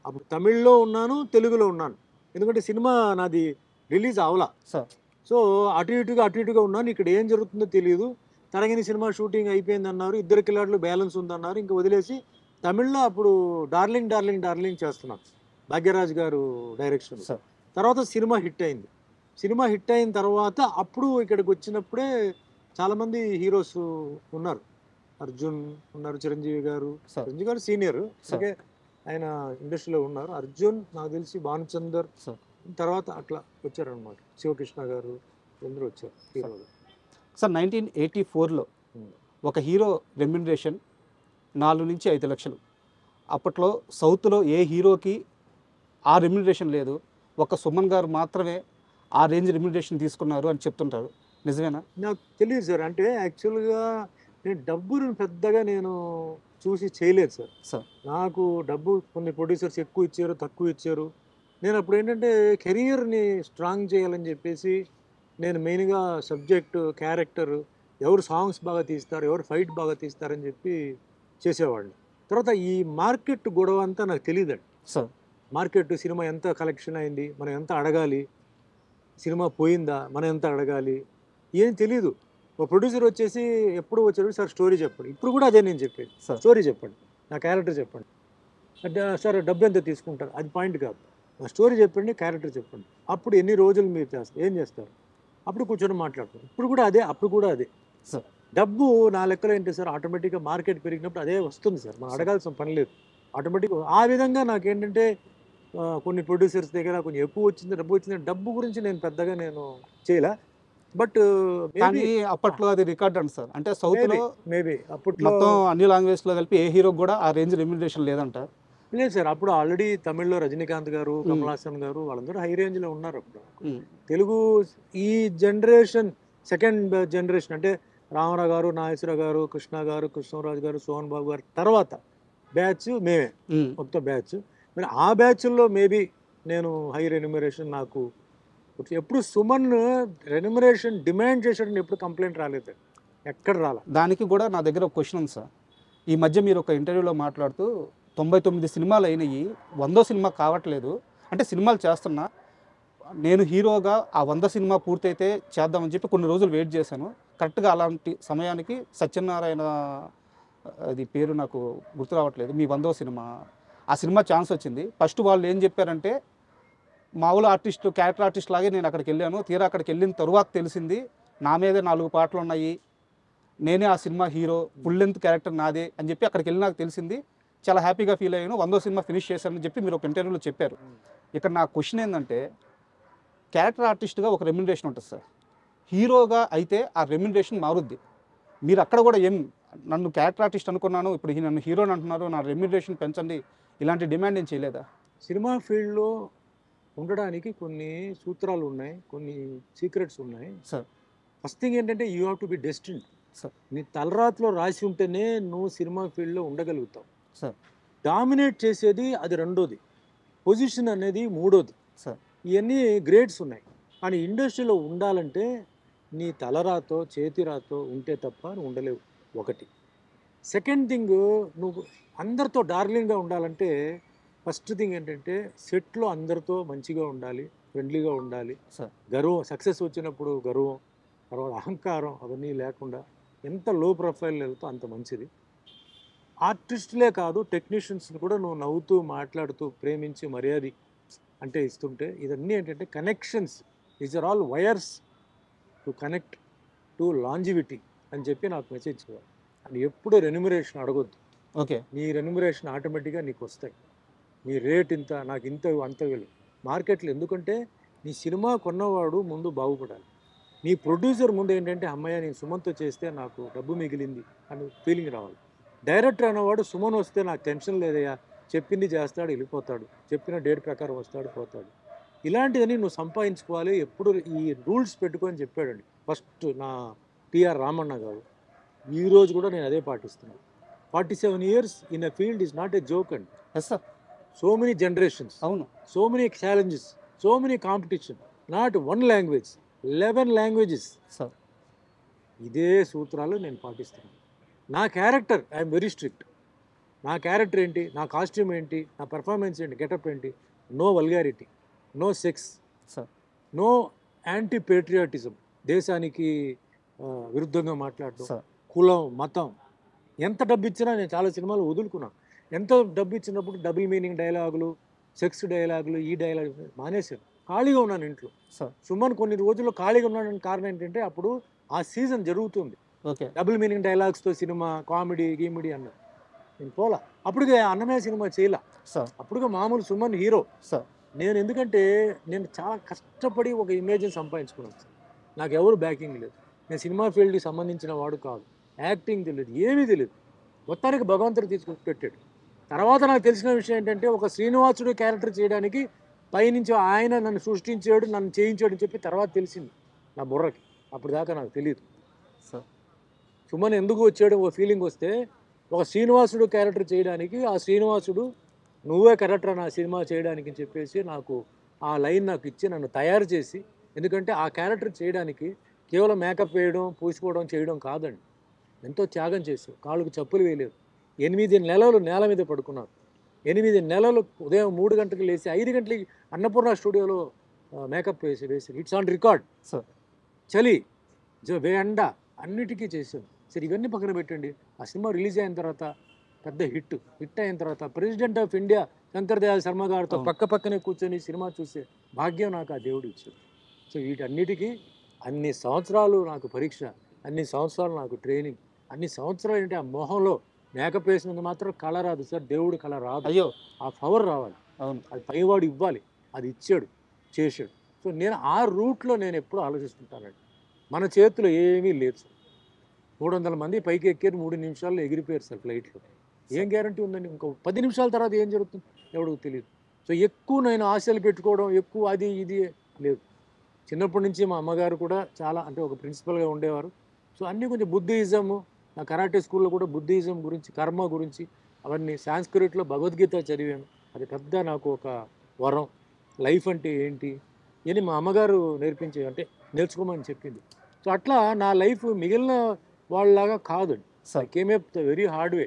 అప్పుడు తమిళ్లో ఉన్నాను, తెలుగులో ఉన్నాను. ఎందుకంటే సినిమా నాది రిలీజ్ అవలా. సార్. సో అటు ఇటుగా ఉన్నాను. ఇక్కడ ఏం జరుగుతుందో తెలియదు. తరగని సినిమా షూటింగ్ అయిపోయిందన్నారు, ఇద్దరు కిలాట్లు బ్యాలెన్స్ ఉందన్నారు, ఇంకా వదిలేసి తమిళ్లో అప్పుడు డార్లింగ్ డార్లింగ్ డార్లింగ్ చేస్తున్నాను, భాగ్యరాజ్ గారు డైరెక్షన్. సార్. తర్వాత సినిమా హిట్ అయింది. సినిమా హిట్ అయిన తర్వాత అప్పుడు ఇక్కడికి వచ్చినప్పుడే చాలామంది హీరోస్ ఉన్నారు. అర్జున్ ఉన్నారు, చిరంజీవి గారు. సార్. చిరంజీవి గారు సీనియర్, సార్. ఓకే, ఆయన ఇండస్ట్రీలో ఉన్నారు. అర్జున్ నాకు తెలిసి భానుచందర్, సార్. తర్వాత అట్లా వచ్చారనమాట. శివకృష్ణ గారు అందరూ వచ్చారు హీరోలు. సార్ 1984లో ఒక హీరో రెమ్యునరేషన్ 4 నుంచి 5 లక్షలు. అప్పట్లో సౌత్లో ఏ హీరోకి ఆ రెమ్యునరేషన్ లేదు, ఒక సుమన్ గారు మాత్రమే ఆ రేంజ్ రెమ్యునరేషన్ తీసుకున్నారు అని చెప్తుంటారు, నిజమేనా? నాకు తెలియదు సార్. అంటే యాక్చువల్గా నేను డబ్బును పెద్దగా నేను చూసి చేయలేదు సార్. సార్. నాకు డబ్బు కొన్ని ప్రొడ్యూసర్స్ ఎక్కువ ఇచ్చారు, తక్కువ ఇచ్చారు. నేను అప్పుడు ఏంటంటే కెరియర్ని స్ట్రాంగ్ చేయాలని చెప్పేసి నేను మెయిన్గా సబ్జెక్టు, క్యారెక్టర్, ఎవరు సాంగ్స్ బాగా తీస్తారు, ఎవరు ఫైట్ బాగా తీస్తారని చెప్పి చేసేవాడిని. తర్వాత ఈ మార్కెట్ గొడవ అంతా నాకు తెలియదండి. సార్. మార్కెట్, సినిమా ఎంత కలెక్షన్ అయింది, మనం ఎంత అడగాలి, సినిమా పోయిందా, మనం ఎంత అడగాలి, ఏం తెలీదు. ఒక ప్రొడ్యూసర్ వచ్చేసి ఎప్పుడు వచ్చాడు, సార్ స్టోరీ చెప్పండి. ఇప్పుడు కూడా అదే నేను చెప్పేది, సార్. స్టోరీ చెప్పండి, నా క్యారెక్టర్ చెప్పండి. అంటే సార్ డబ్బు ఎంత తీసుకుంటారు, అది పాయింట్ కాదు, నా స్టోరీ చెప్పండి, క్యారెక్టర్ చెప్పండి. అప్పుడు ఎన్ని రోజులు మీరు చేస్తారు, ఏం చేస్తారు, అప్పుడు కూర్చొని మాట్లాడతారు. ఇప్పుడు కూడా అదే, అప్పుడు కూడా అదే. సార్. డబ్బు నా లెక్కలో ఏంటి సార్, ఆటోమేటిక్గా మార్కెట్ పెరిగినప్పుడు అదే వస్తుంది సార్, మనం అడగాల్సిన పని లేదు, ఆటోమేటిక్గా. ఆ విధంగా నాకేంటంటే కొన్ని ప్రొడ్యూసర్స్ దగ్గర కొంచెం ఎక్కువ వచ్చింది, డబ్బు వచ్చింది, డబ్బు గురించి నేను పెద్దగా నేను చేయలే. బట్ కానీ అప్పట్లో అది రికార్డ్ అండి సార్. అంటే సౌత్లో మేబీ అప్పట్లో మొత్తం అన్ని లాంగ్వేజ్లో కలిపి ఏ హీరోకి కూడా ఆ రేంజ్ రెమ్యునరేషన్ లేదంట. లేదు సార్. అప్పుడు ఆల్రెడీ తమిళ్లో రజనీకాంత్ గారు, కమల్ హాసన్ గారు వాళ్ళందరూ హై రేంజ్లో ఉన్నారు అప్పుడు. తెలుగు ఈ జనరేషన్, సెకండ్ జనరేషన్ అంటే రామారావు గారు, నాగేశ్వరరావు గారు, కృష్ణ గారు, కృష్ణరాజు గారు, సోహన్ బాబు గారు తర్వాత బ్యాచ్ మేమే, మొత్తం బ్యాచ్. మరి ఆ బ్యాచ్ల్లో మేబీ నేను హై రెన్యూమరేషన్ నాకు ఎప్పుడు సుమన్ రెన్యూమరేషన్ డిమాండ్ చేశాడని ఎప్పుడు కంప్లైంట్ రాలేదు, ఎక్కడ రాలే. దానికి కూడా నా దగ్గర ఒక క్వశ్చన్ ఉంది సార్. ఈ మధ్య మీరు ఒక ఇంటర్వ్యూలో మాట్లాడుతూ 99 సినిమాలు అయినాయి, 100వ సినిమా కావట్లేదు, అంటే సినిమాలు చేస్తున్నా, నేను హీరోగా ఆ 100 సినిమా పూర్తయితే చేద్దామని చెప్పి కొన్ని రోజులు వెయిట్ చేశాను. కరెక్ట్గా అలాంటి సమయానికి సత్యనారాయణ, అది పేరు నాకు గుర్తు రావట్లేదు, మీ 100వ సినిమా, ఆ సినిమా ఛాన్స్ వచ్చింది. ఫస్ట్ వాళ్ళు ఏం చెప్పారంటే, మామూలు ఆర్టిస్టు, క్యారెక్టర్ ఆర్టిస్ట్ లాగే నేను అక్కడికి వెళ్ళాను. తీరా అక్కడికి వెళ్ళిన తరువాత తెలిసింది నా మీదే 4 పాటలు ఉన్నాయి, నేనే ఆ cinema hero, full length character నాదే అని చెప్పి అక్కడికి వెళ్ళి నాకు తెలిసింది. చాలా హ్యాపీగా ఫీల్ అయ్యాను, 100వ సినిమా ఫినిష్ చేశానని చెప్పి మీరు ఒక ఇంటర్వ్యూలో చెప్పారు. ఇక్కడ నా క్వశ్చన్ ఏంటంటే, క్యారెక్టర్ ఆర్టిస్ట్గా ఒక రెమ్యునరేషన్ ఉంటుంది సార్, హీరోగా అయితే ఆ రెమ్యునరేషన్ మారుద్ది. మీరు అక్కడ కూడా ఏం, నన్ను క్యారెక్టర్ ఆర్టిస్ట్ అనుకున్నాను, ఇప్పుడు నన్ను హీరోని అంటున్నారు, నా రెమ్యునరేషన్ పెంచండి, ఇలాంటి డిమాండ్ ఏం చేయలేదా? సినిమా ఫీల్డ్లో ఉండడానికి కొన్ని సూత్రాలు ఉన్నాయి, కొన్ని సీక్రెట్స్ ఉన్నాయి సార్. ఫస్ట్ థింగ్ ఏంటంటే you have to be destined sir. నీ తలరాతిలో రాసి ఉంటేనే నువ్వు సినిమా ఫీల్డ్లో ఉండగలుగుతావు సార్. డామినేట్ చేసేది అది రెండోది, పొజిషన్ అనేది మూడోది. సార్. ఇవన్నీ గ్రేడ్స్ ఉన్నాయి. కానీ ఇండస్ట్రీలో ఉండాలంటే నీ తలరాతో చేతిరాతో ఉంటే తప్ప నువ్వు ఉండలేవు, ఒకటి. సెకండ్ థింగ్, నువ్వు అందరితో డార్లింగ్గా ఉండాలంటే ఫస్ట్ థింగ్ ఏంటంటే సెట్లో అందరితో మంచిగా ఉండాలి, ఫ్రెండ్లీగా ఉండాలి. గర్వం, సక్సెస్ వచ్చినప్పుడు గర్వం, తర్వాత అహంకారం అవన్నీ లేకుండా ఎంత లో ప్రొఫైల్ వెళ్తే అంత మంచిది. ఆర్టిస్టులే కాదు, టెక్నీషియన్స్ని కూడా నువ్వు నవ్వుతూ మాట్లాడుతూ ప్రేమించి మర్యాద అంటే ఇస్తుంటే, ఇదన్నీ ఏంటంటే connections, these are all wires to connect to longevity అని చెప్పి నాకు మెసేజ్ చేయాలి. అని ఎప్పుడు రెన్యూమరేషన్ అడగొద్దు. ఓకే. నీ రెన్యూమరేషన్ ఆటోమేటిక్గా నీకు వస్తాయి. నీ రేట్ ఇంత, నాకు ఇంత, అంత వెళ్ళు మార్కెట్లో. ఎందుకంటే నీ సినిమా కొన్నవాడు ముందు బాగుపడాలి, నీ ప్రొడ్యూసర్ ముందు ఏంటంటే అమ్మయ్య నేను సుమన్తో చేస్తే నాకు డబ్బు మిగిలింది అని ఫీలింగ్ రావాలి. డైరెక్టర్ అనేవాడు సుమన్ వస్తే నాకు టెన్షన్ లేదయ్యా, చెప్పింది చేస్తాడు, వెళ్ళిపోతాడు, చెప్పిన డేట్ ప్రకారం వస్తాడు, పోతాడు. ఇలాంటిదని నువ్వు సంపాదించుకోవాలి. ఎప్పుడు ఈ రూల్స్ పెట్టుకొని చెప్పాడండి ఫస్ట్ నా టిఆర్ రామన్న గారు. ఈరోజు కూడా నేను అదే పాటిస్తున్నాను. 47 years in a field is not a joke అండి. Yes sir. So many generations, అవును, so many challenges. So many competition, not 1 language, 11 languages. Sir ఇదే సూత్రాలు నేను పాటిస్తున్నాను. నా క్యారెక్టర్ ఐఎమ్ వెరీ స్ట్రిక్ట్. నా క్యారెక్టర్ ఏంటి, నా కాస్ట్యూమ్ ఏంటి, నా పెర్ఫార్మెన్స్ ఏంటి, గెటప్ ఏంటి, no vulgarity, no sex, sir no anti patriotism, దేశానికి విరుద్ధంగా మాట్లాడడం, సార్ కులం, మతం. ఎంత డబ్బు ఇచ్చినా నేను చాలా సినిమాలు వదులుకున్నాను. ఎంత డబ్బు ఇచ్చినప్పుడు డబుల్ మీనింగ్ డైలాగులు, సెక్స్ డైలాగులు, ఈ డైలాగ్ మానేశాను. ఖాళీగా ఉన్నాను ఇంట్లో. సార్ సుమన్ కొన్ని రోజుల్లో ఖాళీగా ఉన్నాను. కారణం ఏంటంటే అప్పుడు ఆ సీజన్ జరుగుతుంది. ఓకే డబుల్ మీనింగ్ డైలాగ్స్తో సినిమా, కామెడీ గీమిడీ అన్నది నేను పోలా. అప్పుడుగా అన్నమయ్య సినిమా చేయలా. సార్ అప్పుడుగా మామూలు సుమన్ హీరో. సార్ నేను ఎందుకంటే నేను చాలా కష్టపడి ఒక ఇమేజ్ని సంపాదించుకున్నాను సార్. నాకు ఎవరు బ్యాకింగ్ లేదు. నేను సినిమా ఫీల్డ్కి సంబంధించిన వాడు కాదు. యాక్టింగ్ తెలియదు, ఏమీ తెలియదు. మొత్తానికి భగవంతుడు తీసుకొని పెట్టాడు. తర్వాత నాకు తెలిసిన విషయం ఏంటంటే ఒక శ్రీనివాసుడు క్యారెక్టర్ చేయడానికి పైనుంచి ఆయన నన్ను సృష్టించాడు, నన్ను చేయించాడు అని చెప్పి తర్వాత తెలిసింది నా బుర్రకి. అప్పుడు దాకా నాకు తెలియదు. సార్ సుమన్ ఎందుకు వచ్చాడు ఒక ఫీలింగ్ వస్తే, ఒక శ్రీనివాసుడు క్యారెక్టర్ చేయడానికి ఆ శ్రీనివాసుడు నువ్వే కరెక్టర్ నా సినిమా చేయడానికి అని చెప్పేసి నాకు ఆ లైన్ నాకు ఇచ్చి నన్ను తయారు చేసి, ఎందుకంటే ఆ క్యారెక్టర్ చేయడానికి కేవలం మేకప్ వేయడం, పూసుకోవడం, చేయడం కాదండి. ఎంతో త్యాగం చేశావు. కాళ్ళకు చెప్పులు వేయలేదు. 8 నెలలు నేల మీద పడుకున్నారు. 8 నెలలు ఉదయం 3 గంటలకు లేచి 5 గంటలకి అన్నపూర్ణ స్టూడియోలో మేకప్ వేసి ఇట్స్ ఆన్ రికార్డ్. సార్ చలి ఎండ అన్నిటికీ చేశాను. సరే ఇవన్నీ పక్కన పెట్టండి. ఆ సినిమా రిలీజ్ అయిన తర్వాత పెద్ద హిట్ అయిన తర్వాత president of India Shankar Dayal Sharma గారితో పక్కనే కూర్చొని సినిమా చూసే భాగ్యం నాకు ఆ దేవుడు ఇచ్చాడు. సో వీటన్నిటికీ అన్ని సంవత్సరాలు నాకు పరీక్ష, అన్ని సంవత్సరాలు నాకు ట్రైనింగ్, అన్ని సంవత్సరాలు ఏంటి ఆ మొహంలో మేకప్ వేసినందుకు మాత్రం కళ రాదు సార్. దేవుడు కళ రాదు. అయ్యో ఆ పవర్ రావాలి. అవును అది పైవాడు ఇవ్వాలి. అది ఇచ్చాడు, చేశాడు. సో నేను ఆ రూట్లో నేను ఎప్పుడూ ఆలోచిస్తుంటానండి. మన చేతిలో ఏమీ లేదు సార్. 300 మంది పైకి ఎక్కారు, 3 నిమిషాల్లో ఎగిరిపోయారు సార్ ఫ్లైట్లో. ఏం గ్యారంటీ ఉందండి? ఇంకో 10 నిమిషాల తర్వాత ఏం జరుగుతుంది ఎవరికి తెలియదు. సో ఎక్కువ నేను ఆశలు పెట్టుకోవడం, ఎక్కువ అది ఇది లేదు. చిన్నప్పటి నుంచి మా అమ్మగారు కూడా చాలా అంటే ఒక ప్రిన్సిపల్గా ఉండేవారు. సో అన్నీ కొంచెం బుద్ధిజము, నా కరాటే స్కూల్లో కూడా బుద్ధిజం గురించి, కర్మ గురించి అవన్నీ, సాంస్క్రిట్లో భగవద్గీత చదివాను. అది పెద్ద నాకు ఒక వరం. లైఫ్ అంటే ఏంటి అని మా అమ్మగారు నేర్చుకోమని చెప్పింది. సో అట్లా నా లైఫ్ మిగిలిన వాళ్ళలాగా కాదు. Sir came very hard way.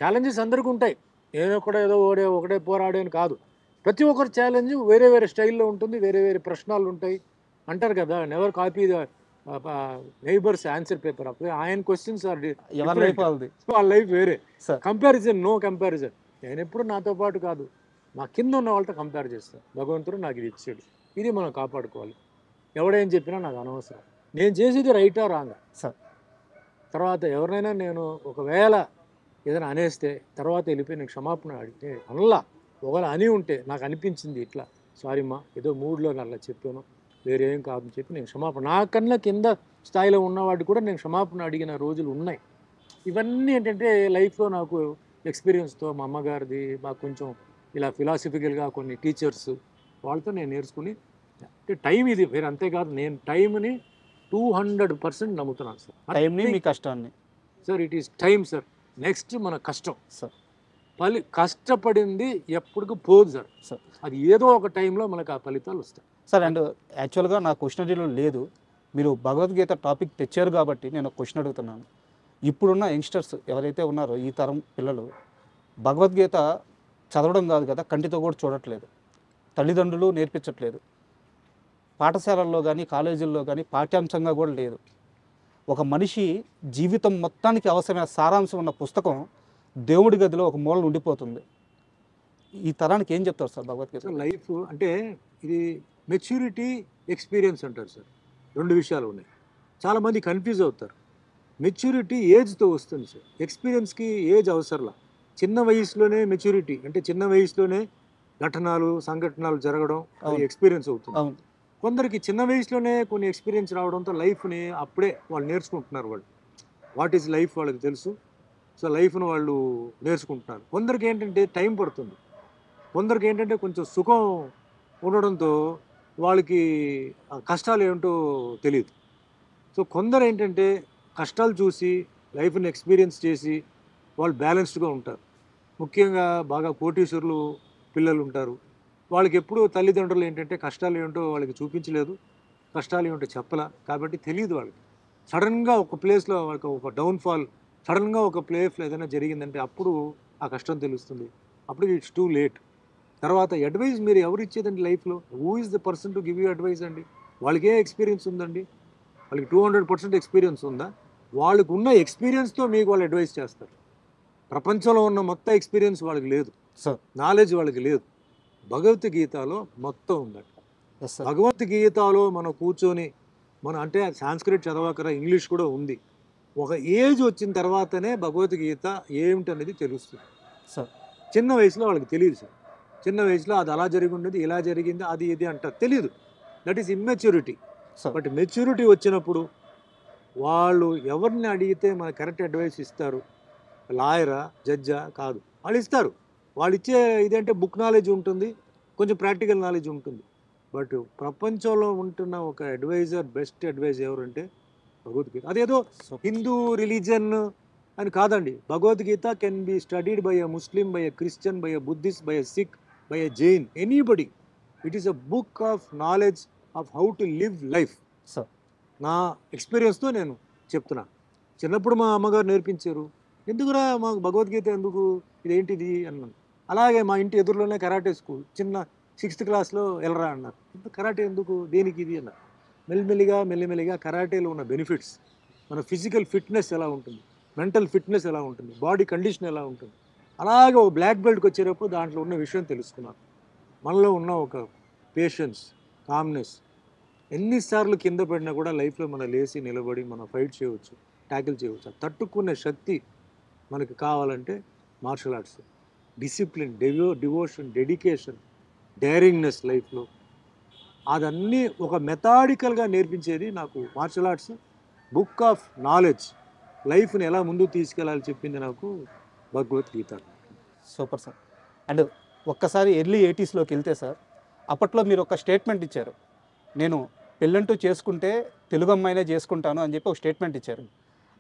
Challenges అందరికీ ఉంటాయి. నేను ఏదో ఒకటే పోరాడేని కాదు. ప్రతి ఒక్కరి ఛాలెంజ్ వేరే వేరే స్టైల్లో ఉంటుంది, వేరే వేరే ప్రశ్నలు ఉంటాయి. అంటారు కదా, never copy the neighbours answer paper. అప్పుడు ఆయన క్వశ్చన్స్ ఆర్ వాళ్ళ లైఫ్ వేరే. Comparison, no comparison. నేను ఎప్పుడు నాతో పాటు కాదు, నా కింద ఉన్న వాళ్ళతో కంపేర్ చేస్తాను. భగవంతుడు నాకు ఇది ఇచ్చాడు, ఇది మనం కాపాడుకోవాలి. ఎవడేం చెప్పినా నాకు అనవసరం. నేను చేసేది రైటా రాంగా సార్. తర్వాత ఎవరినైనా నేను ఒకవేళ ఏదైనా అనేస్తే తర్వాత వెళ్ళిపోయి నేను క్షమాపణ అడిగితే అనలా. ఒకవేళ అని ఉంటే నాకు అనిపించింది ఇట్లా, సారీ మా ఏదో మూడ్లో అలా చెప్పాను, వేరే ఏం కాదని చెప్పి నేను క్షమాపణ, నాకన్నా కింద స్థాయిలో ఉన్నవాడు కూడా నేను క్షమాపణ అడిగిన రోజులు ఉన్నాయి. ఇవన్నీ ఏంటంటే లైఫ్లో నాకు ఎక్స్పీరియన్స్తో, మా అమ్మగారిది, మాకు కొంచెం ఇలా ఫిలాసఫికల్గా కొన్ని టీచర్స్ వాళ్ళతో నేను నేర్చుకుని, అంటే టైం ఇది వేరే. అంతేకాదు నేను టైంని 200% నమ్ముతున్నాను సార్. టైంని, మీ కష్టాన్ని sir. It is time sir. Next మన కష్టం సార్. కష్టపడింది ఎప్పటికీ పోదు సార్. సార్ అది ఏదో ఒక టైంలో మనకు ఆ ఫలితాలు వస్తాయి సార్. అండ్ యాక్చువల్గా నా క్వశ్చనరీలో లేదు, మీరు భగవద్గీత టాపిక్ తెచ్చారు కాబట్టి నేను ఒక క్వశ్చన్ అడుగుతున్నాను. ఇప్పుడున్న యంగ్స్టర్స్ ఎవరైతే ఉన్నారో, ఈ తరం పిల్లలు భగవద్గీత చదవడం కాదు కదా, కంటితో కూడా చూడట్లేదు, తల్లిదండ్రులు నేర్పించట్లేదు, పాఠశాలల్లో కానీ కాలేజీల్లో కానీ పాఠ్యాంశంగా కూడా లేదు. ఒక మనిషి జీవితం మొత్తానికి అవసరమైన సారాంశం ఉన్న పుస్తకం దేవుడి గదిలో ఒక మూల ఉండిపోతుంది. ఈ తరానికి ఏం చెప్తారు సార్ భగవద్గీత? లైఫ్ అంటే ఇది మెచ్యూరిటీ, ఎక్స్పీరియన్స్ అంటారు సార్. 2 విషయాలు ఉన్నాయి. చాలామంది కన్ఫ్యూజ్ అవుతారు. మెచ్యూరిటీ ఏజ్తో వస్తుంది సార్, ఎక్స్పీరియన్స్కి ఏజ్ అవసరంలా. చిన్న వయసులోనే మెచ్యూరిటీ అంటే చిన్న వయసులోనే సంఘటనలు జరగడం అది ఎక్స్పీరియన్స్ అవుతుంది. కొందరికి చిన్న వయసులోనే కొన్ని ఎక్స్పీరియన్స్ రావడంతో లైఫ్ని అప్పుడే వాళ్ళు నేర్చుకుంటున్నారు. వాళ్ళు వాట్ ఈజ్ లైఫ్ వాళ్ళకి తెలుసు. సో లైఫ్ను వాళ్ళు నేర్చుకుంటున్నారు. కొందరికి ఏంటంటే టైం పడుతుంది. కొందరికి ఏంటంటే కొంచెం సుఖం ఉండడంతో వాళ్ళకి కష్టాలు ఏమిటో తెలియదు. సో కొందరు ఏంటంటే కష్టాలు చూసి లైఫ్ని ఎక్స్పీరియన్స్ చేసి వాళ్ళు బ్యాలెన్స్డ్గా ఉంటారు. ముఖ్యంగా బాగా కోటీశ్వరులు పిల్లలు ఉంటారు, వాళ్ళకి ఎప్పుడు తల్లిదండ్రులు ఏంటంటే కష్టాలు ఏంటో వాళ్ళకి చూపించలేదు, కష్టాలు ఏంటో చెప్పలా, కాబట్టి తెలియదు వాళ్ళకి. సడన్గా ఒక ప్లేస్లో వాళ్ళకి ఒక డౌన్ఫాల్, సడన్గా ఒక ప్లేస్లో ఏదైనా జరిగిందంటే అప్పుడు ఆ కష్టం తెలుస్తుంది. అప్పుడు ఇట్స్ టూ లేట్. తర్వాత అడ్వైస్ మీరు ఎవరు ఇచ్చేదండి లైఫ్లో? Who is the person to give you advice అండి? వాళ్ళకి ఏ ఎక్స్పీరియన్స్ ఉందండి? వాళ్ళకి 200% ఎక్స్పీరియన్స్ ఉందా? వాళ్ళకు ఉన్న ఎక్స్పీరియన్స్తో మీకు వాళ్ళు అడ్వైస్ చేస్తారు. ప్రపంచంలో ఉన్న మొత్తం ఎక్స్పీరియన్స్ వాళ్ళకి లేదు, సార్. నాలెడ్జ్ వాళ్ళకి లేదు. భగవద్గీతలో మొత్తం ఉందండి. Yes sir. భగవద్గీతలో మనం కూర్చొని మనం అంటే సాంస్క్రిట్ చదవకరా, ఇంగ్లీష్ కూడా ఉంది. ఒక ఏజ్ వచ్చిన తర్వాతనే భగవద్గీత ఏమిటనేది తెలుస్తుంది. సార్. చిన్న వయసులో వాళ్ళకి తెలియదు సార్. చిన్న వయసులో అది అలా జరిగి ఉండేది, ఇలా జరిగింది, అది ఇది అంటారు, తెలియదు. That is immaturity. Sir. But maturity వచ్చినప్పుడు వాళ్ళు ఎవరిని అడిగితే మనకు కరెక్ట్ అడ్వైస్ ఇస్తారు? లాయరా, జడ్జా? కాదు, వాళ్ళు ఇస్తారు. వాళ్ళు ఇచ్చే ఇదేంటే బుక్ నాలెడ్జ్ ఉంటుంది, కొంచెం ప్రాక్టికల్ నాలెడ్జ్ ఉంటుంది. బట్ ప్రపంచంలో ఉంటున్న ఒక అడ్వైజర్, బెస్ట్ అడ్వైజ్ ఎవరంటే భగవద్గీత. అదేదో హిందూ రిలీజన్ అని కాదండి. Bhagavad Gita can be studied by a Muslim, by a Christian, by a Buddhist, by a Sikh, by a Jain, anybody. It is a book of knowledge of how to live life. Sir. నా ఎక్స్పీరియన్స్తో నేను చెప్తున్నా. చిన్నప్పుడు మా అమ్మగారు నేర్పించారు. ఎందుకురా మాకు భగవద్గీత ఎందుకు, ఇదేంటిది అన్నాను. అలాగే మా ఇంటి ఎదురులోనే కరాటే స్కూల్, చిన్న 6th క్లాస్లో వెళ్ళరా అన్నారు. కరాటే ఎందుకు, దేనికి ఇది అన్నారు. మెల్లిమెల్లిగా కరాటేలో ఉన్న బెనిఫిట్స్, మన ఫిజికల్ ఫిట్నెస్ ఎలా ఉంటుంది, మెంటల్ ఫిట్నెస్ ఎలా ఉంటుంది, బాడీ కండిషన్ ఎలా ఉంటుంది, అలాగే ఒక బ్లాక్ బెల్ట్కి వచ్చేటప్పుడు దాంట్లో ఉన్న విషయం తెలుసుకున్నాను. మనలో ఉన్న ఒక పేషెన్స్, కామ్నెస్, ఎన్నిసార్లు కింద పడినా కూడా లైఫ్లో మనం లేచి నిలబడి మనం ఫైట్ చేయవచ్చు, ట్యాకిల్ చేయవచ్చు. తట్టుకునే శక్తి మనకి కావాలంటే martial arts, discipline, devotion, dedication, daringness లైఫ్లో అదన్నీ ఒక మెథాడికల్గా నేర్పించేది నాకు martial arts. Book of knowledge, లైఫ్ని ఎలా ముందుకు తీసుకెళ్ళాలి చెప్పింది నాకు భగవద్గీత. Super sir. అండ్ ఒక్కసారి ఎర్లీ 80sలోకి వెళ్తే సార్, అప్పట్లో మీరు ఒక స్టేట్మెంట్ ఇచ్చారు. నేను పెళ్ళంటూ చేసుకుంటే తెలుగు అమ్మాయినే చేసుకుంటాను అని చెప్పి ఒక స్టేట్మెంట్ ఇచ్చారు.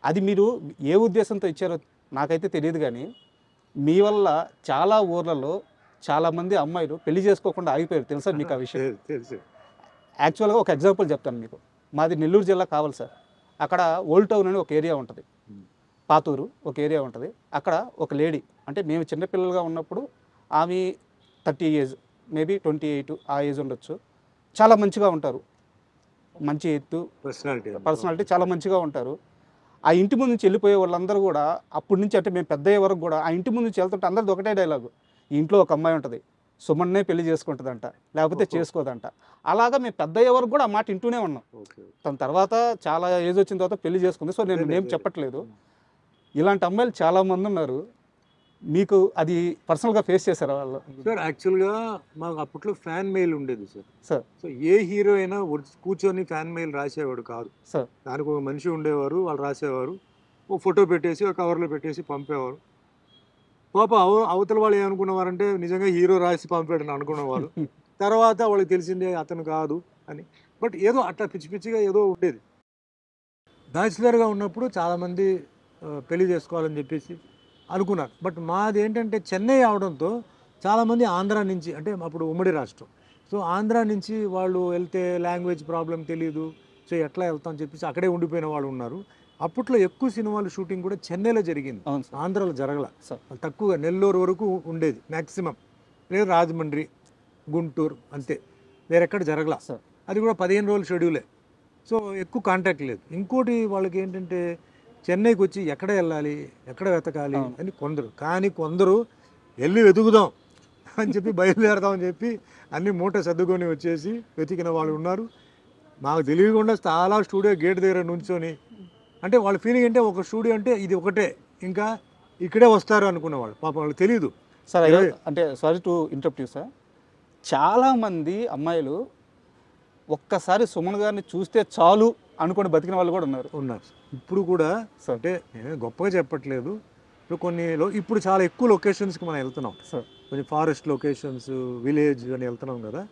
అది మీరు ఏ ఉద్దేశంతో ఇచ్చారో నాకైతే తెలియదు, కానీ మీ వల్ల చాలా ఊర్లలో చాలామంది అమ్మాయిలు పెళ్లి చేసుకోకుండా ఆగిపోయారు. తెలుసా మీకు ఆ విషయం? తెలుసు. యాక్చువల్గా ఒక ఎగ్జాంపుల్ చెప్తాను మీకు. మాది నెల్లూరు జిల్లా కావాలి సార్. అక్కడ ఓల్డ్ టౌన్ అని ఒక ఏరియా ఉంటుంది, పాతూరు ఒక ఏరియా ఉంటుంది. అక్కడ ఒక లేడీ, అంటే మేము చిన్నపిల్లలుగా ఉన్నప్పుడు ఆమె 30 ఏజ్, మేబీ 28 ఆ ఏజ్ ఉండొచ్చు. చాలా మంచిగా ఉంటారు, మంచి ఎత్తు, పర్సనాలిటీ చాలా మంచిగా ఉంటారు. ఆ ఇంటి ముందు నుంచి వెళ్ళిపోయే వాళ్ళందరూ కూడా అప్పటి నుంచి, అంటే మేము పెద్ద అయ్యే వరకు కూడా ఆ ఇంటి ముందు నుంచి వెళ్తుంటే అందరిది ఒకటే డైలాగు, ఈ ఇంట్లో ఒక అమ్మాయి ఉంటుంది, సుమన్నే పెళ్లి చేసుకుంటుందంట, లేకపోతే చేసుకోదంట. అలాగా మేము పెద్ద అయ్యే వరకు కూడా ఆ మాట ఇంటూనే ఉన్నాం. తన తర్వాత చాలా ఏజ్ వచ్చిన తర్వాత పెళ్లి చేసుకుంది. సో నేను ఏం చెప్పట్లేదు. ఇలాంటి అమ్మాయిలు చాలామంది ఉన్నారు. మీకు అది పర్సనల్గా ఫేస్ చేశారు వాళ్ళు? సార్ యాక్చువల్గా మాకు అప్పట్లో ఫ్యాన్ మెయిల్ ఉండేది సార్. సార్. సో ఏ హీరో అయినా కూర్చొని ఫ్యాన్ మెయిల్ రాసేవాడు కాదు సార్. దానికి ఒక మనిషి ఉండేవారు, వాళ్ళు రాసేవారు, ఓ ఫోటో పెట్టేసి ఒక కవర్లో పెట్టేసి పంపేవారు. పాప అవతల వాళ్ళు ఏమనుకునేవారంటే నిజంగా హీరో రాసి పంపాడని అనుకునేవారు. తర్వాత వాళ్ళకి తెలిసిందే అతను కాదు అని. బట్ ఏదో అట్లా పిచ్చి పిచ్చిగా ఏదో ఉండేది. బ్యాచిలర్గా ఉన్నప్పుడు చాలామంది పెళ్లి చేసుకోవాలని చెప్పేసి అనుకున్నారు. బట్ మాది ఏంటంటే చెన్నై అవడంతో చాలామంది ఆంధ్ర నుంచి, అంటే అప్పుడు ఉమ్మడి రాష్ట్రం, సో ఆంధ్ర నుంచి వాళ్ళు వెళ్తే లాంగ్వేజ్ ప్రాబ్లం తెలియదు, సో ఎట్లా వెళ్తాం అని చెప్పేసి అక్కడే ఉండిపోయిన వాళ్ళు ఉన్నారు. అప్పట్లో ఎక్కువ సినిమాలు షూటింగ్ కూడా చెన్నైలో జరిగింది, ఆంధ్రాలో జరగల. తక్కువగా నెల్లూరు వరకు ఉండేది మ్యాక్సిమం, లేదు రాజమండ్రి, గుంటూరు, అంతే, వేరెక్కడ జరగల. అది కూడా 15 రోజుల షెడ్యూలే, సో ఎక్కువ కాంటాక్ట్ లేదు. ఇంకోటి వాళ్ళకి ఏంటంటే చెన్నైకి వచ్చి ఎక్కడ వెళ్ళాలి, ఎక్కడ వెతకాలి అని కొందరు, కానీ కొందరు వెళ్ళి వెతుకుదాం అని చెప్పి బయలుదేరదామని చెప్పి అన్ని మూట సర్దుకొని వచ్చేసి వెతికిన వాళ్ళు ఉన్నారు. మాకు తెలియకుండా చాలా స్టూడియో గేట్ దగ్గర నుంచొని, అంటే వాళ్ళ ఫీలింగ్ అంటే ఒక స్టూడియో అంటే ఇది ఒకటే, ఇంకా ఇక్కడే వస్తారు అనుకునేవాళ్ళు. పాపం వాళ్ళు తెలియదు సార్. అంటే sorry to interrupt you sir, చాలామంది అమ్మాయిలు ఒక్కసారి సుమన్ గారిని చూస్తే చాలు అనుకుని బతికిన వాళ్ళు కూడా ఉన్నారు. ఇప్పుడు కూడా అంటే నేను గొప్పగా చెప్పట్లేదు. ఇప్పుడు చాలా ఎక్కువ లొకేషన్స్కి మనం వెళ్తున్నాం, కొంచెం ఫారెస్ట్ లొకేషన్స్, విలేజ్ అని వెళ్తున్నాం కదా.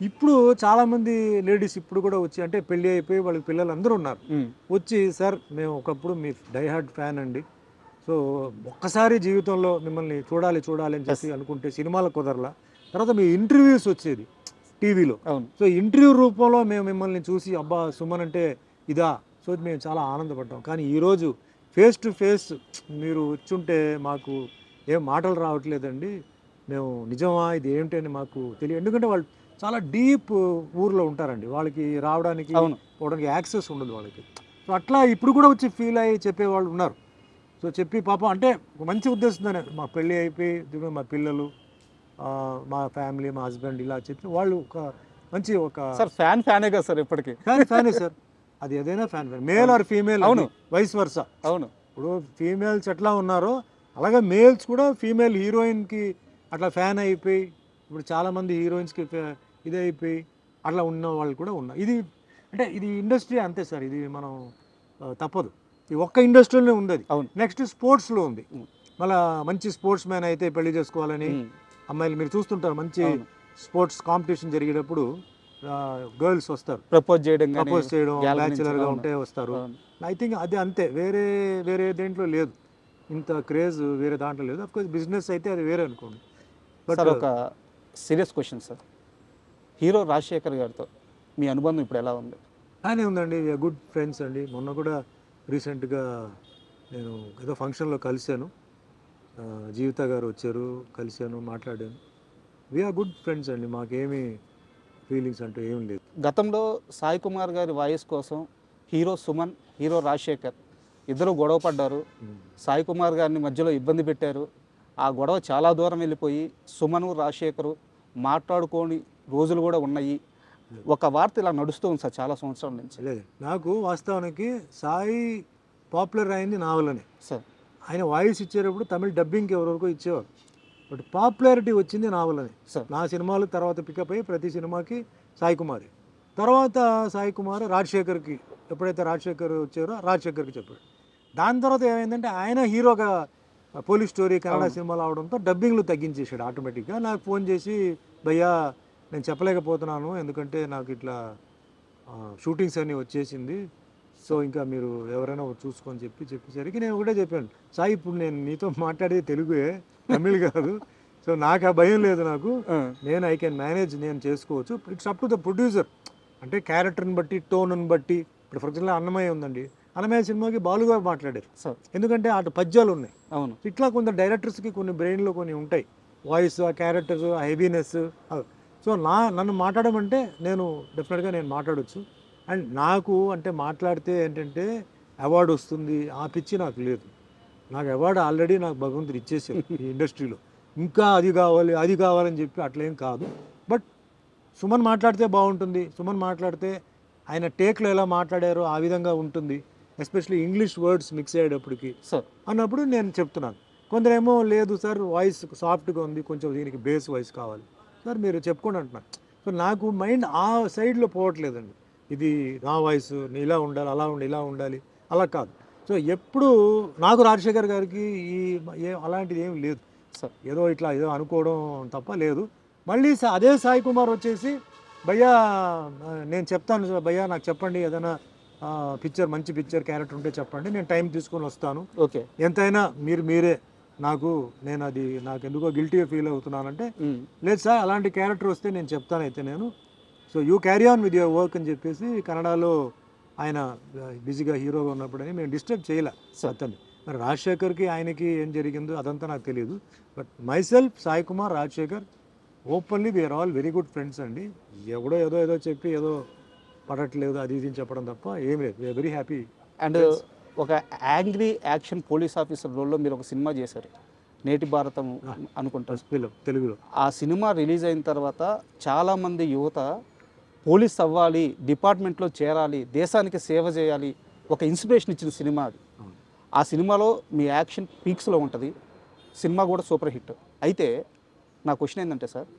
ఇప్పుడు చాలామంది లేడీస్ ఇప్పుడు కూడా వచ్చి, అంటే పెళ్ళి అయిపోయి వాళ్ళకి పిల్లలు అందరూ ఉన్నారు, వచ్చి సార్ మేము ఒకప్పుడు మీ డైహార్డ్ ఫ్యాన్ అండి, సో ఒక్కసారి జీవితంలో మిమ్మల్ని చూడాలి అని చెప్పి అనుకుంటే సినిమాలకు కుదరలా, తర్వాత మీ ఇంటర్వ్యూస్ వచ్చేది టీవీలో. అవును. సో ఇంటర్వ్యూ రూపంలో మేము మిమ్మల్ని చూసి అబ్బా సుమన్ అంటే ఇదా, సో మేము చాలా ఆనందపడ్డాం. కానీ ఈరోజు ఫేస్ టు ఫేస్ మీరు వచ్చుంటే మాకు ఏం మాటలు రావట్లేదండి, మేము నిజమా ఇది ఏంటి అని మాకు తెలియదు. ఎందుకంటే వాళ్ళు చాలా డీప్ ఊర్లో ఉంటారండి, వాళ్ళకి రావడానికి పోవడానికి యాక్సెస్ ఉండదు వాళ్ళకి. సో అట్లా ఇప్పుడు కూడా వచ్చి ఫీల్ అయ్యి చెప్పేవాళ్ళు ఉన్నారు. సో చెప్పి పాపం అంటే మంచి ఉద్దేశంతోనే మా పెళ్ళి అయిపోయి మా పిల్లలు మా ఫ్యామిలీ మా హస్బెండ్ ఇలా చెప్పి వాళ్ళు ఒక మంచి ఒక సార్ ఫ్యానే కదా సార్ ఇప్పటికీ. ఫ్యానే సార్, అది ఏదైనా ఫ్యాన్ మేల్ ఆర్ ఫీమేల్. అవును, వైస్ వర్సా. అవును, ఇప్పుడు ఫీమేల్స్ ఎట్లా ఉన్నారో అలాగే మేల్స్ కూడా ఫీమేల్ హీరోయిన్కి అట్లా ఫ్యాన్ అయిపోయి ఇప్పుడు చాలామంది హీరోయిన్స్కి ఇదే అయిపోయి అట్లా ఉన్న వాళ్ళు కూడా ఉన్నారు. ఇది అంటే ఇది ఇండస్ట్రీ అంతే సార్, ఇది మనం తప్పదు. ఈ ఒక్క ఇండస్ట్రీలోనే ఉంది అది. నెక్స్ట్ స్పోర్ట్స్లో ఉంది. మళ్ళీ మంచి స్పోర్ట్స్ మ్యాన్ అయితే పెళ్లి చేసుకోవాలని అమ్మాయిలు మీరు చూస్తుంటారు, మంచి స్పోర్ట్స్ కాంపిటీషన్ జరిగేటప్పుడు గర్ల్స్ వస్తారు ప్రపోజ్ చేయడం బ్యాచులర్గా ఉంటే వస్తారు. ఐ థింక్ అది అంతే, వేరే దేంట్లో లేదు ఇంత క్రేజ్, వేరే దాంట్లో లేదు. అఫ్కోర్స్ బిజినెస్ అయితే అది వేరే అనుకోండి. బట్ ఒక serious question sir, hero Rajasekhar గారితో మీ అనుబంధం ఇప్పుడు ఎలా ఉంది? బాగానే ఉందండి, గుడ్ ఫ్రెండ్స్ అండి. మొన్న కూడా రీసెంట్గా నేను ఏదో ఫంక్షన్లో కలిశాను, జీవిత గారు వచ్చారు, కలిశాను, మాట్లాడాను. వీఆర్ గుడ్ ఫ్రెండ్స్ అండి, మాకేమీ ఫీలింగ్స్ అంటూ ఏం లేదు. గతంలో సాయి కుమార్ గారి వాయిస్ కోసం హీరో సుమన్, హీరో రాజశేఖర్ ఇద్దరు గొడవ పడ్డారు. సాయి కుమార్ గారిని మధ్యలో ఇబ్బంది పెట్టారు. ఆ గొడవ చాలా దూరం వెళ్ళిపోయి సుమను రాజశేఖరు మాట్లాడుకోని రోజులు కూడా ఉన్నాయి. ఒక వార్త ఇలా నడుస్తూ ఉంది సార్ చాలా సంవత్సరాల నుంచి. లేదు, నాకు వాస్తవానికి సాయి పాపులర్ అయింది నా వల్లనే సార్. ఆయన వాయిస్ ఇచ్చేటప్పుడు తమిళ డబ్బింగ్కి ఎవరెవరికో ఇచ్చేవారు, బట్ పాపులారిటీ వచ్చింది నా వల్లనే సార్. నా సినిమాలు తర్వాత పికప్ అయ్యి ప్రతి సినిమాకి సాయి కుమార్, తర్వాత సాయి కుమార్ రాజశేఖర్కి, ఎప్పుడైతే రాజశేఖర్ వచ్చారో రాజశేఖర్కి చెప్పాడు. దాని తర్వాత ఏమైందంటే ఆయన హీరోగా పోలీస్ స్టోరీ కన్నడ సినిమాలు అవడంతో డబ్బింగ్లు తగ్గించేసాడు ఆటోమేటిక్గా. నాకు ఫోన్ చేసి భయ్యా నేను చెప్పలేకపోతున్నాను ఎందుకంటే నాకు ఇట్లా షూటింగ్స్ అన్నీ వచ్చేసింది, సో ఇంకా మీరు ఎవరైనా చూసుకొని చెప్పేసరికి నేను ఒకటే చెప్పాను, సాయి ఇప్పుడు నేను నీతో మాట్లాడేది తెలుగే, తమిళ్ కాదు, సో నాకు ఆ భయం లేదు, నాకు నేను ఐ కెన్ మేనేజ్, నేను చేసుకోవచ్చు. It's up to the producer, అంటే క్యారెక్టర్ని బట్టి టోన్ని బట్టి. ఇప్పుడు ఫర్ ఎగ్జాంపుల్ అన్నమయ్య ఉందండి, అన్నమయ్య సినిమాకి బాలుగారు మాట్లాడారు ఎందుకంటే అటు పద్యాలు ఉన్నాయి. అవును, ఇట్లా కొంత డైరెక్టర్స్కి కొన్ని బ్రెయిన్లో కొన్ని ఉంటాయి, వాయిస్, ఆ క్యారెక్టర్స్, ఆ హెవీనెస్. సో నన్ను మాట్లాడమంటే నేను డెఫినెట్గా నేను మాట్లాడవచ్చు. అండ్ నాకు అంటే మాట్లాడితే ఏంటంటే అవార్డు వస్తుంది ఆ పిచ్చి నాకు లేదు. నాకు అవార్డు ఆల్రెడీ నాకు భగవంతుడు ఇచ్చేసారు ఈ ఇండస్ట్రీలో, ఇంకా అది కావాలని చెప్పి అట్లేం కాదు. బట్ సుమన్ మాట్లాడితే బాగుంటుంది, సుమన్ మాట్లాడితే ఆయన టేక్లో ఎలా మాట్లాడారో ఆ విధంగా ఉంటుంది, ఎస్పెషల్లీ ఇంగ్లీష్ వర్డ్స్ మిక్స్ అయ్యేటప్పటికి అన్నప్పుడు నేను చెప్తున్నాను. కొందరేమో లేదు సార్ వాయిస్ సాఫ్ట్గా ఉంది, కొంచెం దీనికి బేస్ వాయిస్ కావాలి సార్, మీరు చెప్పుకోండి అంటున్నాను. సో నాకు మైండ్ ఆ సైడ్లో పోవట్లేదండి, ఇది నా వాయిస్ ఇలా ఉండాలి, అలా ఇలా ఉండాలి, అలా కాదు. సో ఎప్పుడు నాకు రాజశేఖర్ గారికి అలాంటిది ఏం లేదు సార్, ఏదో అనుకోవడం తప్ప లేదు. మళ్ళీ అదే సాయి కుమార్ వచ్చేసి భయ్యా నేను చెప్తాను సార్, భయ్యా నాకు చెప్పండి ఏదైనా పిక్చర్, మంచి పిక్చర్ క్యారెక్టర్ ఉంటే చెప్పండి, నేను టైం తీసుకొని వస్తాను, ఓకే ఎంతైనా మీరే నేను అది నాకు ఎందుకో గిల్టీగా ఫీల్ అవుతున్నానంటే, లేదు సార్ అలాంటి క్యారెక్టర్ వస్తే నేను చెప్తాను అయితే నేను, so you carry on with your work అని చెప్పేసి కన్నడలో ఆయన బిజీగా హీరోగా ఉన్నప్పుడని మేము డిస్టర్బ్ చేయలే అతన్ని. మరి రాజశేఖర్కి ఆయనకి ఏం జరిగిందో అదంతా నాకు తెలియదు. But myself, Sai Kumar, Rajasekhar openly we are all very good friends అండి. ఏదో చెప్పి ఏదో పడట్లేదు అది ఇది చెప్పడం తప్ప ఏం లేదు, వీఆర్ వెరీ హ్యాపీ. అండ్ ఒక యాంగ్రీ యాక్షన్ పోలీస్ ఆఫీసర్ రోల్లో మీరు ఒక సినిమా చేశారు, నేటి భారతం అనుకుంటారు తెలుగులో. ఆ సినిమా రిలీజ్ అయిన తర్వాత చాలామంది యువత పోలీస్ అవ్వాలి, డిపార్ట్మెంట్లో చేరాలి, దేశానికి సేవ చేయాలి, ఒక ఇన్స్పిరేషన్ ఇచ్చిన సినిమా అది. ఆ సినిమాలో మీ యాక్షన్ పీక్స్లో ఉంటుంది, సినిమా కూడా సూపర్ హిట్. అయితే నా క్వశ్చన్ ఏంటంటే సార్,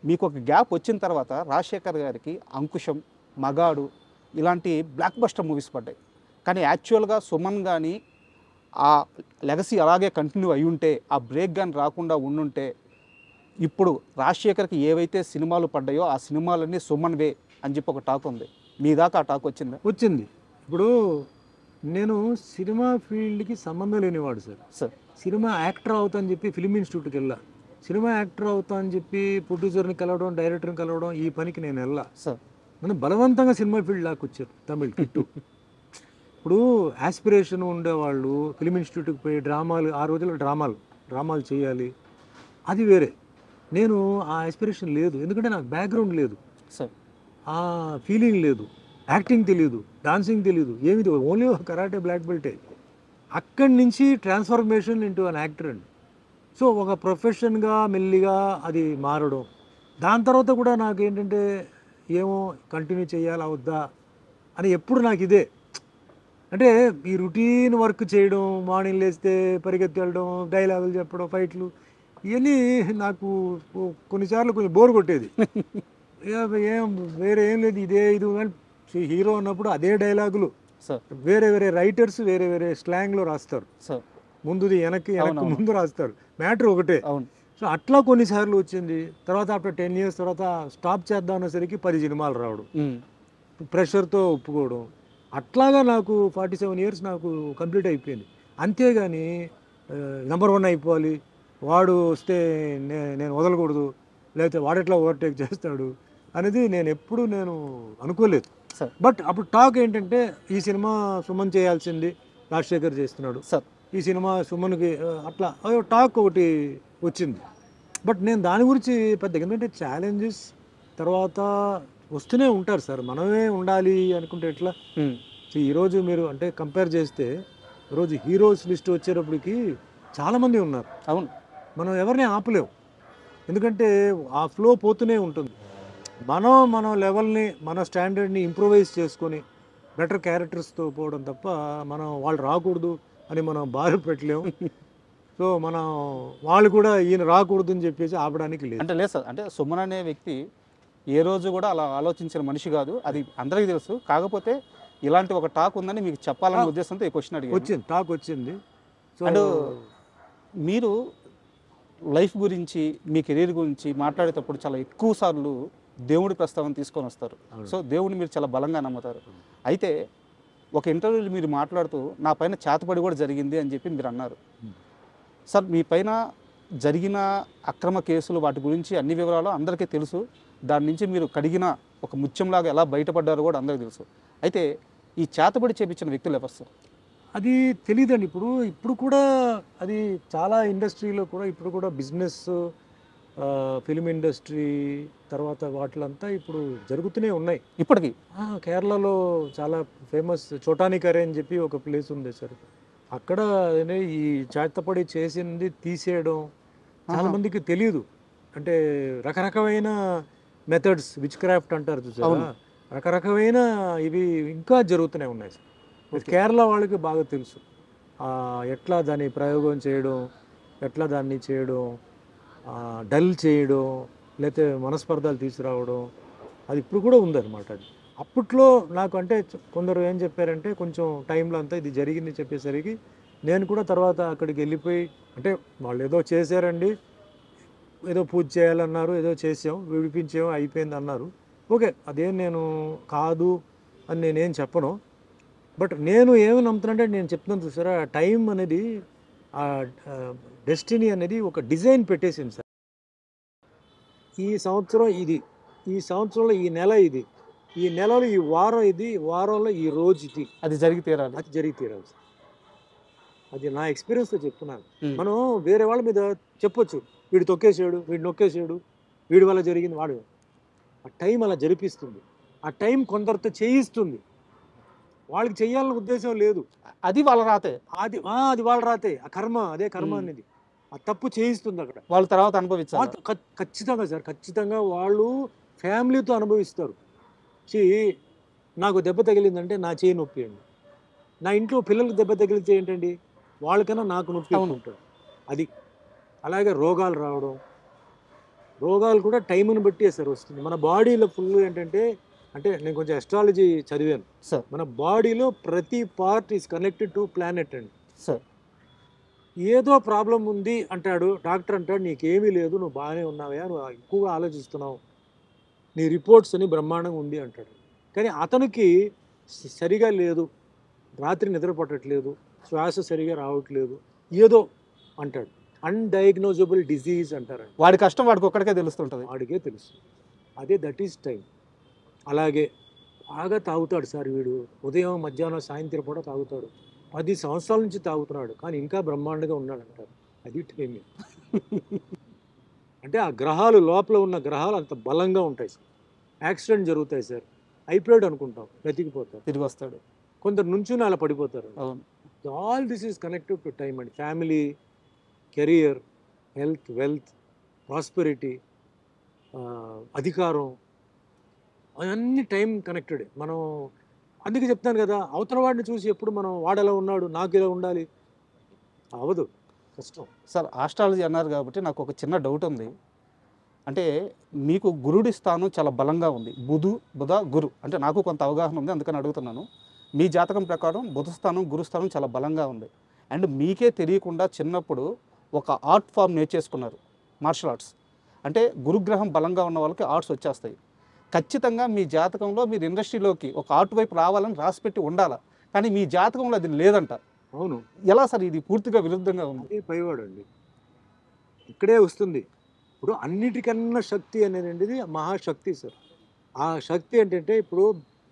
మీకు ఒక గ్యాప్ వచ్చిన తర్వాత రాజశేఖర్ గారికి అంకుశం, మగాడు ఇలాంటి బ్లాక్ బస్టర్ మూవీస్ పడ్డాయి. కానీ యాక్చువల్గా సుమన్ కానీ ఆ లెగసీ అలాగే కంటిన్యూ అయి ఉంటే, ఆ బ్రేక్ కానీ రాకుండా ఉండుంటే, ఇప్పుడు రాజశేఖర్కి ఏవైతే సినిమాలు పడ్డాయో ఆ సినిమాలన్నీ సుమన్ వే అని చెప్పి ఒక టాక్ ఉంది. మీ దాకా ఆ టాక్ వచ్చింది. ఇప్పుడు నేను సినిమా ఫీల్డ్కి సంబంధం లేనివాడు సార్. సినిమా యాక్టర్ అవుతానని చెప్పి ఫిల్మ్ ఇన్స్టిట్యూట్కి వెళ్ళా, సినిమా యాక్టర్ అవుతా అని చెప్పి ప్రొడ్యూసర్ని కలవడం, డైరెక్టర్ని కలవడం, ఈ పనికి నేను వెళ్ళా. సార్ నన్ను బలవంతంగా సినిమా ఫీల్డ్ లాక్కొచ్చారు తమిళ్ కిట్టు. ఇప్పుడు ఆస్పిరేషన్ ఉండేవాళ్ళు ఫిలిం ఇన్స్టిట్యూట్కి పోయి డ్రామాలు, ఆ రోజుల్లో డ్రామాలు చేయాలి, అది వేరే. నేను ఆ ఆస్పిరేషన్ లేదు, ఎందుకంటే నాకు బ్యాక్గ్రౌండ్ లేదు, సార్ ఆ ఫీలింగ్ లేదు, యాక్టింగ్ తెలియదు, డాన్సింగ్ తెలియదు, ఏమి ఓన్లీ కరాటే బ్లాక్ బెల్టే. అక్కడి నుంచి ట్రాన్స్ఫర్మేషన్ ఇంటూ అన్ యాక్టర్ అండి. సో ఒక ప్రొఫెషన్గా మెల్లిగా అది మారడం. దాని తర్వాత కూడా నాకు ఏంటంటే ఏమో కంటిన్యూ చేయాలా వద్దా అని ఎప్పుడు నాకు ఇదే. అంటే ఈ రొటీన్ వర్క్ చేయడం, మార్నింగ్ లేస్తే పరిగెత్తి వెళ్ళడం, డైలాగులు చెప్పడం, ఫైట్లు, ఇవన్నీ నాకు కొన్నిసార్లు కొంచెం బోర్ కొట్టేది. ఏం వేరే ఏం లేదు, ఇదే ఇది. హీరో అన్నప్పుడు అదే డైలాగులు, సార్ వేరే వేరే రైటర్స్ వేరే వేరే స్లాంగ్లో రాస్తారు, సార్ ముందుది వెనక్కి ముందు రాస్తారు, మ్యాటర్ ఒకటే. అవును సో అట్లా కొన్నిసార్లు వచ్చింది. తర్వాత ఆఫ్టర్ 10 years తర్వాత స్టాప్ చేద్దాం అనేసరికి 10 సినిమాలు రావడం, ప్రెషర్తో ఒప్పుకోవడం, అట్లాగా నాకు 47 years నాకు కంప్లీట్ అయిపోయింది. అంతేగాని నెంబర్ 1 అయిపోవాలి, వాడు వస్తే నేను వదలకూడదు, లేకపోతే వాడెట్లా ఓవర్టేక్ చేస్తాడు అనేది నేను అనుకోలేదు. బట్ అప్పుడు టాక్ ఏంటంటే ఈ సినిమా సుమన్ చేయాల్సింది, రాజశేఖర్ చేస్తున్నాడు, సార్ ఈ సినిమా సుమన్కి అట్లా టాక్ ఒకటి వచ్చింది. బట్ నేను దాని గురించి పెద్దగా, ఎందుకంటే ఛాలెంజెస్ తర్వాత వస్తూనే ఉంటారు సార్, మనమే ఉండాలి అనుకుంటే ఎట్లా. సో ఈరోజు మీరు అంటే కంపేర్ చేస్తే ఈరోజు హీరోస్ లిస్ట్ వచ్చేటప్పటికి చాలామంది ఉన్నారు. అవును, మనం ఎవరిని ఆపలేము, ఎందుకంటే ఆ ఫ్లో పోతూనే ఉంటుంది. మన లెవెల్ని, మన స్టాండర్డ్ని ఇంప్రూవైజ్ చేసుకొని బెటర్ క్యారెక్టర్స్తో పోవడం తప్ప మనం వాళ్ళు రాకూడదు అని మనం బాధ పెట్టలేము. సో మనం వాళ్ళు కూడా ఈయన రాకూడదు అని చెప్పేసి ఆపడానికి లేదు. అంటే లేదు సార్, అంటే సుమన్ అనే వ్యక్తి ఏ రోజు కూడా అలా ఆలోచించిన మనిషి కాదు, అది అందరికీ తెలుసు. కాకపోతే ఇలాంటి ఒక టాక్ ఉందని మీకు చెప్పాలనే ఉద్దేశంతో ఈ క్వశ్చన్ అడిగాను. వచ్చింది, టాక్ వచ్చింది. సో అండ్ మీరు లైఫ్ గురించి, మీ కెరీర్ గురించి మాట్లాడేటప్పుడు చాలా ఎక్కువ సార్లు దేవుడి ప్రస్తావన తీసుకొని వస్తారు. సో దేవుడిని మీరు చాలా బలంగా నమ్ముతారు. అయితే ఒక ఇంటర్వ్యూలో మీరు మాట్లాడుతూ నా పైన చేతపడి కూడా జరిగింది అని చెప్పి మీరు అన్నారు. సార్ మీ పైన జరిగిన అక్రమ కేసులు, వాటి గురించి అన్ని వివరాలు అందరికీ తెలుసు. దాని నుంచి మీరు కడిగిన ఒక ముత్యంలాగా ఎలా బయటపడ్డారో కూడా అందరికీ తెలుసు. అయితే ఈ చేతబడి చేపించిన వ్యక్తులు ఎవరు సార్? అది తెలియదండి. ఇప్పుడు కూడా అది చాలా ఇండస్ట్రీలో కూడా ఇప్పుడు కూడా బిజినెస్, ఫిలిం ఇండస్ట్రీ తర్వాత వాటిలంతా ఇప్పుడు జరుగుతూనే ఉన్నాయి ఇప్పటికీ. కేరళలో చాలా ఫేమస్ చోటాని కరే అని చెప్పి ఒక ప్లేస్ ఉంది సార్. అక్కడ ఈ చేతపడి చేసింది తీసేయడం చాలామందికి తెలియదు. అంటే రకరకమైన మెథడ్స్, విచ్ క్రాఫ్ట్ అంటారు చూసారా, రకరకమైన ఇవి ఇంకా జరుగుతూనే ఉన్నాయి సార్. కేరళ వాళ్ళకి బాగా తెలుసు ఎట్లా దాన్ని ప్రయోగం చేయడం, ఎట్లా దాన్ని చేయడం, డల్ చేయడం, లేకపోతే మనస్పర్ధాలు తీసుకురావడం, అది ఇప్పుడు కూడా ఉందన్నమాట. అది అప్పట్లో నాకు అంటే కొందరు ఏం చెప్పారంటే కొంచెం టైంలో అంతా ఇది జరిగింది చెప్పేసరికి నేను కూడా తర్వాత అక్కడికి వెళ్ళిపోయి, అంటే వాళ్ళు ఏదో చేశారండి, ఏదో పూజ చేయాలన్నారు, ఏదో చేసాం, విడిపించాం, అయిపోయింది అన్నారు. ఓకే, అదేం నేను కాదు అని నేనేం చెప్పను. బట్ నేను ఏమి నమ్ముతానంటే నేను చెప్తున్నాను చూసారా, టైం అనేది, ఆ డెస్టినీ అనేది ఒక డిజైన్ పెట్టేసింది సార్. ఈ సంవత్సరం ఇది, ఈ సంవత్సరంలో ఈ నెల ఇది, ఈ నెలలో ఈ వారం ఇది, వారంలో ఈ రోజు ఇది, అది జరిగి తీరాలి, అది జరిగి తీరాలి సార్. అది నా ఎక్స్పీరియన్స్తో చెప్తున్నాను. మనం వేరే వాళ్ళ మీద చెప్పొచ్చు, వీడు తొక్కేసాడు, వీడు నొక్కేసాడు, వీడి వల్ల జరిగింది, వాడు. ఆ టైం అలా జరిపిస్తుంది, ఆ టైం కొందరితో చేయిస్తుంది. వాళ్ళకి చెయ్యాలన్న ఉద్దేశం లేదు, అది వాళ్ళ రాతే, అది వాళ్ళ రాతే, ఆ కర్మ, అదే కర్మ అనేది ఆ తప్పు చేయిస్తుంది అక్కడ. వాళ్ళ తర్వాత అనుభవించాలి. ఖచ్చితంగా సార్, ఖచ్చితంగా వాళ్ళు ఫ్యామిలీతో అనుభవిస్తారు. నాకు దెబ్బ తగిలిందంటే నా చేయి నొప్పి అండి, నా ఇంట్లో పిల్లలకు దెబ్బ తగిలితే ఏంటండి, వాళ్ళకన్నా నాకు నొప్పి ఉంటుంది. అది అలాగే రోగాలు రావడం, రోగాలు కూడా టైంని బట్టి సార్ వస్తుంది. మన బాడీలో ఫుల్ ఏంటంటే, అంటే నేను కొంచెం అస్ట్రాలజీ చదివాను సార్, మన బాడీలో ప్రతి part is connected to planet అండి సార్. ఏదో ప్రాబ్లం ఉంది అంటాడు డాక్టర్, అంటాడు నీకేమీ లేదు, నువ్వు బాగానే ఉన్నావా, నువ్వు ఎక్కువగా ఆలోచిస్తున్నావు, నీ రిపోర్ట్స్ అని బ్రహ్మాండంగా ఉంది అంటాడు. కానీ అతనికి సరిగా లేదు, రాత్రి నిద్ర పట్టట్లేదు, శ్వాస సరిగా రావట్లేదు, ఏదో అంటాడు. అన్డయాగ్నోజబుల్ డిజీజ్ అంటారండి. వాడి కష్టం వాడికి ఒక్కడికే తెలుస్తుంటుంది. వాడికే తెలుసు. అదే దట్ ఈస్ టైం. అలాగే బాగా తాగుతాడు సార్ వీడు, ఉదయం మధ్యాహ్నం సాయంత్రం కూడా తాగుతాడు, 10 సంవత్సరాల నుంచి తాగుతున్నాడు కానీ ఇంకా బ్రహ్మాండంగా ఉన్నాడు అంటారు. అది టైమింగ్. అంటే ఆ గ్రహాలు లోపల ఉన్న గ్రహాలు అంత బలంగా ఉంటాయి సార్. యాక్సిడెంట్ జరుగుతాయి సార్, అయిపోయాడు అనుకుంటాం, బ్రతికిపోతారు, తిరిగి వస్తాడు. కొందరు నుంచుని అలా పడిపోతారు. అవును. All this is connected to time అండి. Family, career, health, wealth, prosperity, అధికారం, అవన్నీ టైం కనెక్టెడ్. మనం అందుకే చెప్తాను కదా, అవతల వాడిని చూసి ఎప్పుడు మనం వాడెలా ఉన్నాడు నాకు ఇలా ఉండాలి అవదు, కష్టం. సార్ ఆస్ట్రాలజీ అన్నారు కాబట్టి నాకు ఒక చిన్న డౌట్ ఉంది. అంటే మీకు గురుడి స్థానం చాలా బలంగా ఉంది, బుధ గురు, అంటే నాకు కొంత అవగాహన ఉంది అందుకని అడుగుతున్నాను. మీ జాతకం ప్రకారం బుధ స్థానం గురు స్థానం చాలా బలంగా ఉంది. అండ్ మీకే తెలియకుండా చిన్నప్పుడు ఒక ఆర్ట్ ఫామ్ నేర్చేసుకున్నారు, మార్షల్ ఆర్ట్స్. అంటే గురుగ్రహం బలంగా ఉన్న వాళ్ళకి ఆర్ట్స్ వచ్చేస్తాయి. ఖచ్చితంగా మీ జాతకంలో మీరు ఇండస్ట్రీలోకి ఒక ఆర్ట్ వైపు రావాలని రాసిపెట్టి ఉండాలి, కానీ మీ జాతకంలో అది లేదంట. అవును. ఎలా సార్ ఇది పూర్తిగా విరుద్ధంగా ఉంది? అదే పైవాడు అండి, ఇక్కడే వస్తుంది. ఇప్పుడు అన్నిటికన్నా శక్తి అనేది మహాశక్తి సార్. ఆ శక్తి ఏంటంటే ఇప్పుడు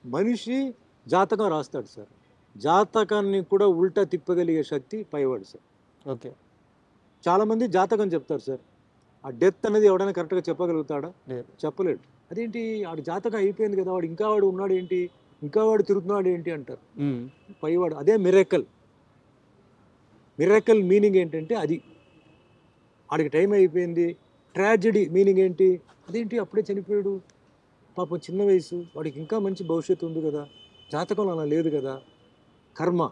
మనిషి జాతకం రాస్తాడు సార్, జాతకాన్ని కూడా ఉల్టా తిప్పగలిగే శక్తి పైవాడు సార్. ఓకే. చాలామంది జాతకం చెప్తారు సార్, ఆ డెత్ అనేది ఎవడైనా కరెక్ట్గా చెప్పగలుగుతాడా? లేదు. చెప్పలేడు. అదేంటి వాడి జాతకం అయిపోయింది కదా, వాడు ఇంకా వాడు ఉన్నాడు ఏంటి, ఇంకా వాడు తిరుగుతున్నాడు ఏంటి అంటారు. పైవాడు అదే మిరకల్. మిరకల్ మీనింగ్ ఏంటంటే అది, వాడికి టైం అయిపోయింది. ట్రాజెడీ మీనింగ్ ఏంటి, అదేంటి అప్పుడే చనిపోయాడు, పాపం చిన్న వయసు, వాడికి ఇంకా మంచి భవిష్యత్తు ఉంది కదా, జాతకంలో అలా లేదు కదా. కర్మ.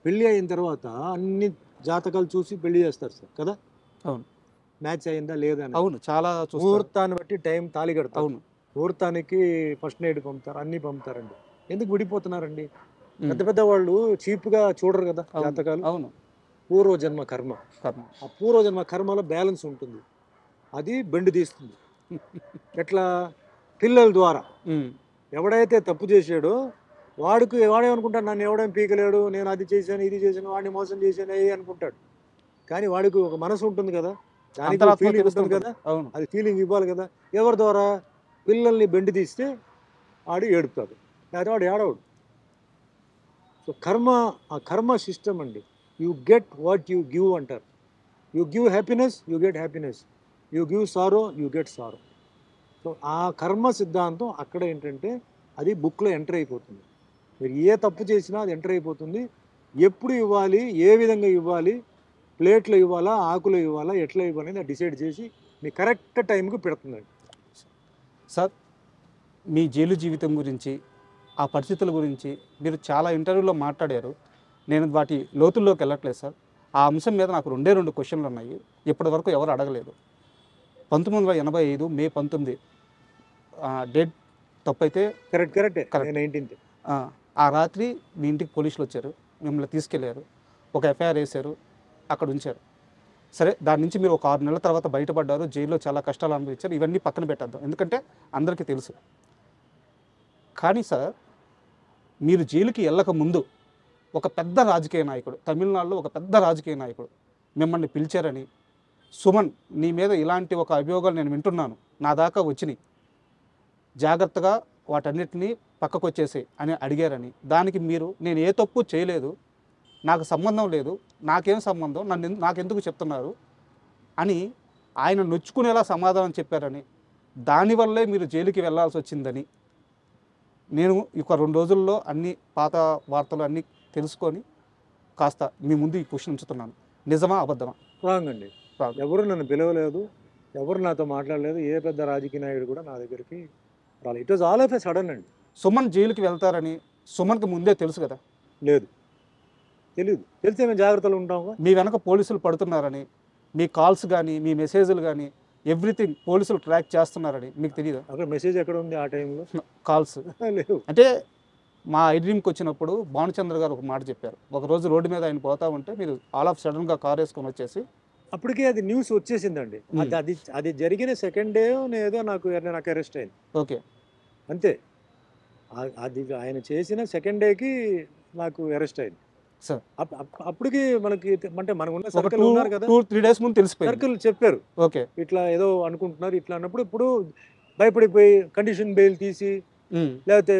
పెళ్ళి అయిన తర్వాత అన్ని జాతకాలు చూసి పెళ్లి చేస్తారు సార్ కదా. అవును. మ్యాచ్ అయిందా లేదా అని. అవును, చాలా ముహూర్తాన్ని బట్టి టైం తాళి కడతారు. అవును. ముహూర్తానికి ఫస్ట్ నైట్ పంపుతారు, అన్నీ పంపుతారండి. ఎందుకు విడిపోతున్నారండి? పెద్ద పెద్ద వాళ్ళు చీప్గా చూడరు కదా జాతకాలు. అవును. పూర్వజన్మ కర్మ. ఆ పూర్వజన్మ కర్మలో బ్యాలెన్స్ ఉంటుంది, అది బెండు తీస్తుంది. ఎట్లా? పిల్లల ద్వారా. ఎవడైతే తప్పు చేసాడో వాడేమనుకుంటాడు, నన్ను ఎవడేం పీకలేడు, నేను అది చేశాను ఇది చేశాను, వాడిని మోసం చేశాను అనుకుంటాడు. కానీ వాడికి ఒక మనసు ఉంటుంది కదా, దానికి ఫీలింగ్ ఉంటుంది కదా, అది ఫీలింగ్ ఇవ్వాలి కదా. ఎవరి ద్వారా? పిల్లల్ని బెండి తీస్తే వాడు ఏడుపుతాడు, లేదా వాడు ఏడవడు. సో కర్మ, ఆ కర్మ సిస్టమ్ అండి. You get what you give అంటారు. You give happiness, you get happiness. You give sorrow, you get sorrow. So ఆ కర్మ సిద్ధాంతం అక్కడ ఏంటంటే అది బుక్లో ఎంటర్ అయిపోతుంది. మీరు ఏ తప్పు చేసినా అది ఎంటర్ అయిపోతుంది. ఎప్పుడు ఇవ్వాలి, ఏ విధంగా ఇవ్వాలి, ప్లేట్లో ఇవ్వాలా, ఆకులో ఇవ్వాలా, ఎట్లా ఇవ్వాలి అనేది డిసైడ్ చేసి మీ కరెక్ట్ టైంకి పెడుతుందండి. సార్ మీ జైలు జీవితం గురించి, ఆ పరిస్థితుల గురించి మీరు చాలా ఇంటర్వ్యూలో మాట్లాడారు. నేను వాటి లోతుల్లోకి వెళ్ళట్లేదు సార్. ఆ అంశం మీద నాకు 2 క్వశ్చన్లు ఉన్నాయి, ఇప్పటి వరకు ఎవరు అడగలేదు. 1985 మే 19 డేట్ తప్పైతే కరెక్ట్ 19th. ఆ రాత్రి మీ ఇంటికి పోలీసులు వచ్చారు, మిమ్మల్ని తీసుకెళ్లారు, ఒక ఎఫ్ఐఆర్ వేశారు, అక్కడ ఉంచారు. సరే, దాని నుంచి మీరు ఒక 6 నెలల తర్వాత బయటపడ్డారు, జైల్లో చాలా కష్టాలు అనుభవించారు. ఇవన్నీ పక్కన పెట్టేద్దాం, ఎందుకంటే అందరికీ తెలుసు. కానీ సార్ మీరు జైలుకి వెళ్ళక ముందు ఒక పెద్ద రాజకీయ నాయకుడు, తమిళనాడులో ఒక పెద్ద రాజకీయ నాయకుడు మిమ్మల్ని పిలిచారని, సుమన్ నీ మీద ఇలాంటి ఒక అభియోగాలు నేను వింటున్నాను, నా దాకా వచ్చినాయి, జాగ్రత్తగా వాటన్నిటినీ పక్కకు వచ్చేసి అని అడిగారని, దానికి మీరు నేను ఏ తప్పు చేయలేదు, నాకు సంబంధం లేదు, నాకేం సంబంధం, నాకెందుకు చెప్తున్నారు అని ఆయన నొచ్చుకునేలా సమాధానం చెప్పారని, దానివల్లే మీరు జైలుకి వెళ్ళాల్సి వచ్చిందని నేను ఒక 2 రోజుల్లో అన్ని పాత వార్తలు అన్నీ తెలుసుకొని కాస్త మీ ముందు ఈ క్వశ్చన్ ఉంచుతున్నాను. నిజమా అబద్ధమా? రాంగ్ అండి. ఎవరు నన్ను పిలవలేదు, ఎవరు నాతో మాట్లాడలేదు, ఏ పెద్ద రాజకీయ నాయుడు కూడా నా దగ్గరికి రాలేదు. It was all of a sudden అండి. సుమన్ జైలుకి వెళ్తారని సుమన్కి ముందే తెలుసు కదా? లేదు, తెలియదు. తెలిస్తే మేము జాగ్రత్తలు ఉంటాం. మీ వెనక పోలీసులు పడుతున్నారని, మీ కాల్స్ కానీ మీ మెసేజ్లు కానీ ఎవ్రీథింగ్ పోలీసులు ట్రాక్ చేస్తున్నారని మీకు తెలియదు? అక్కడ మెసేజ్ ఎక్కడ ఉంది ఆ టైంలో? కాల్స్ లేవు. అంటే మా ఐడ్రీమ్కి వచ్చినప్పుడు భానుచంద్ర గారు ఒక మాట చెప్పారు, ఒకరోజు రోడ్డు మీద ఆయన పోతా ఉంటే మీరు ఆల్ ఆఫ్ సడన్గా కార్ వేసుకొని వచ్చేసి, అప్పటికే అది న్యూస్ వచ్చేసిందండి. అది జరిగిన సెకండ్ డే ఏదో నాకు అరెస్ట్ అయింది. ఓకే, అంతే. అది ఆయన చేసిన సెకండ్ డేకి నాకు అరెస్ట్ అయింది. సార్ అప్పటికి మనకి అంటే మనకున్న ఒక సర్కిల్ ఉన్నారు కదా, 2-3 డేస్ ముందు తెలిసిపోయింది. సర్కిల్ చెప్పారు ఓకే. ఇట్లా ఏదో అనుకుంటున్నారు ఇట్లా అన్నప్పుడు ఇప్పుడు భయపడిపోయి కండిషన్ బెయిల్ తీసి లేకపోతే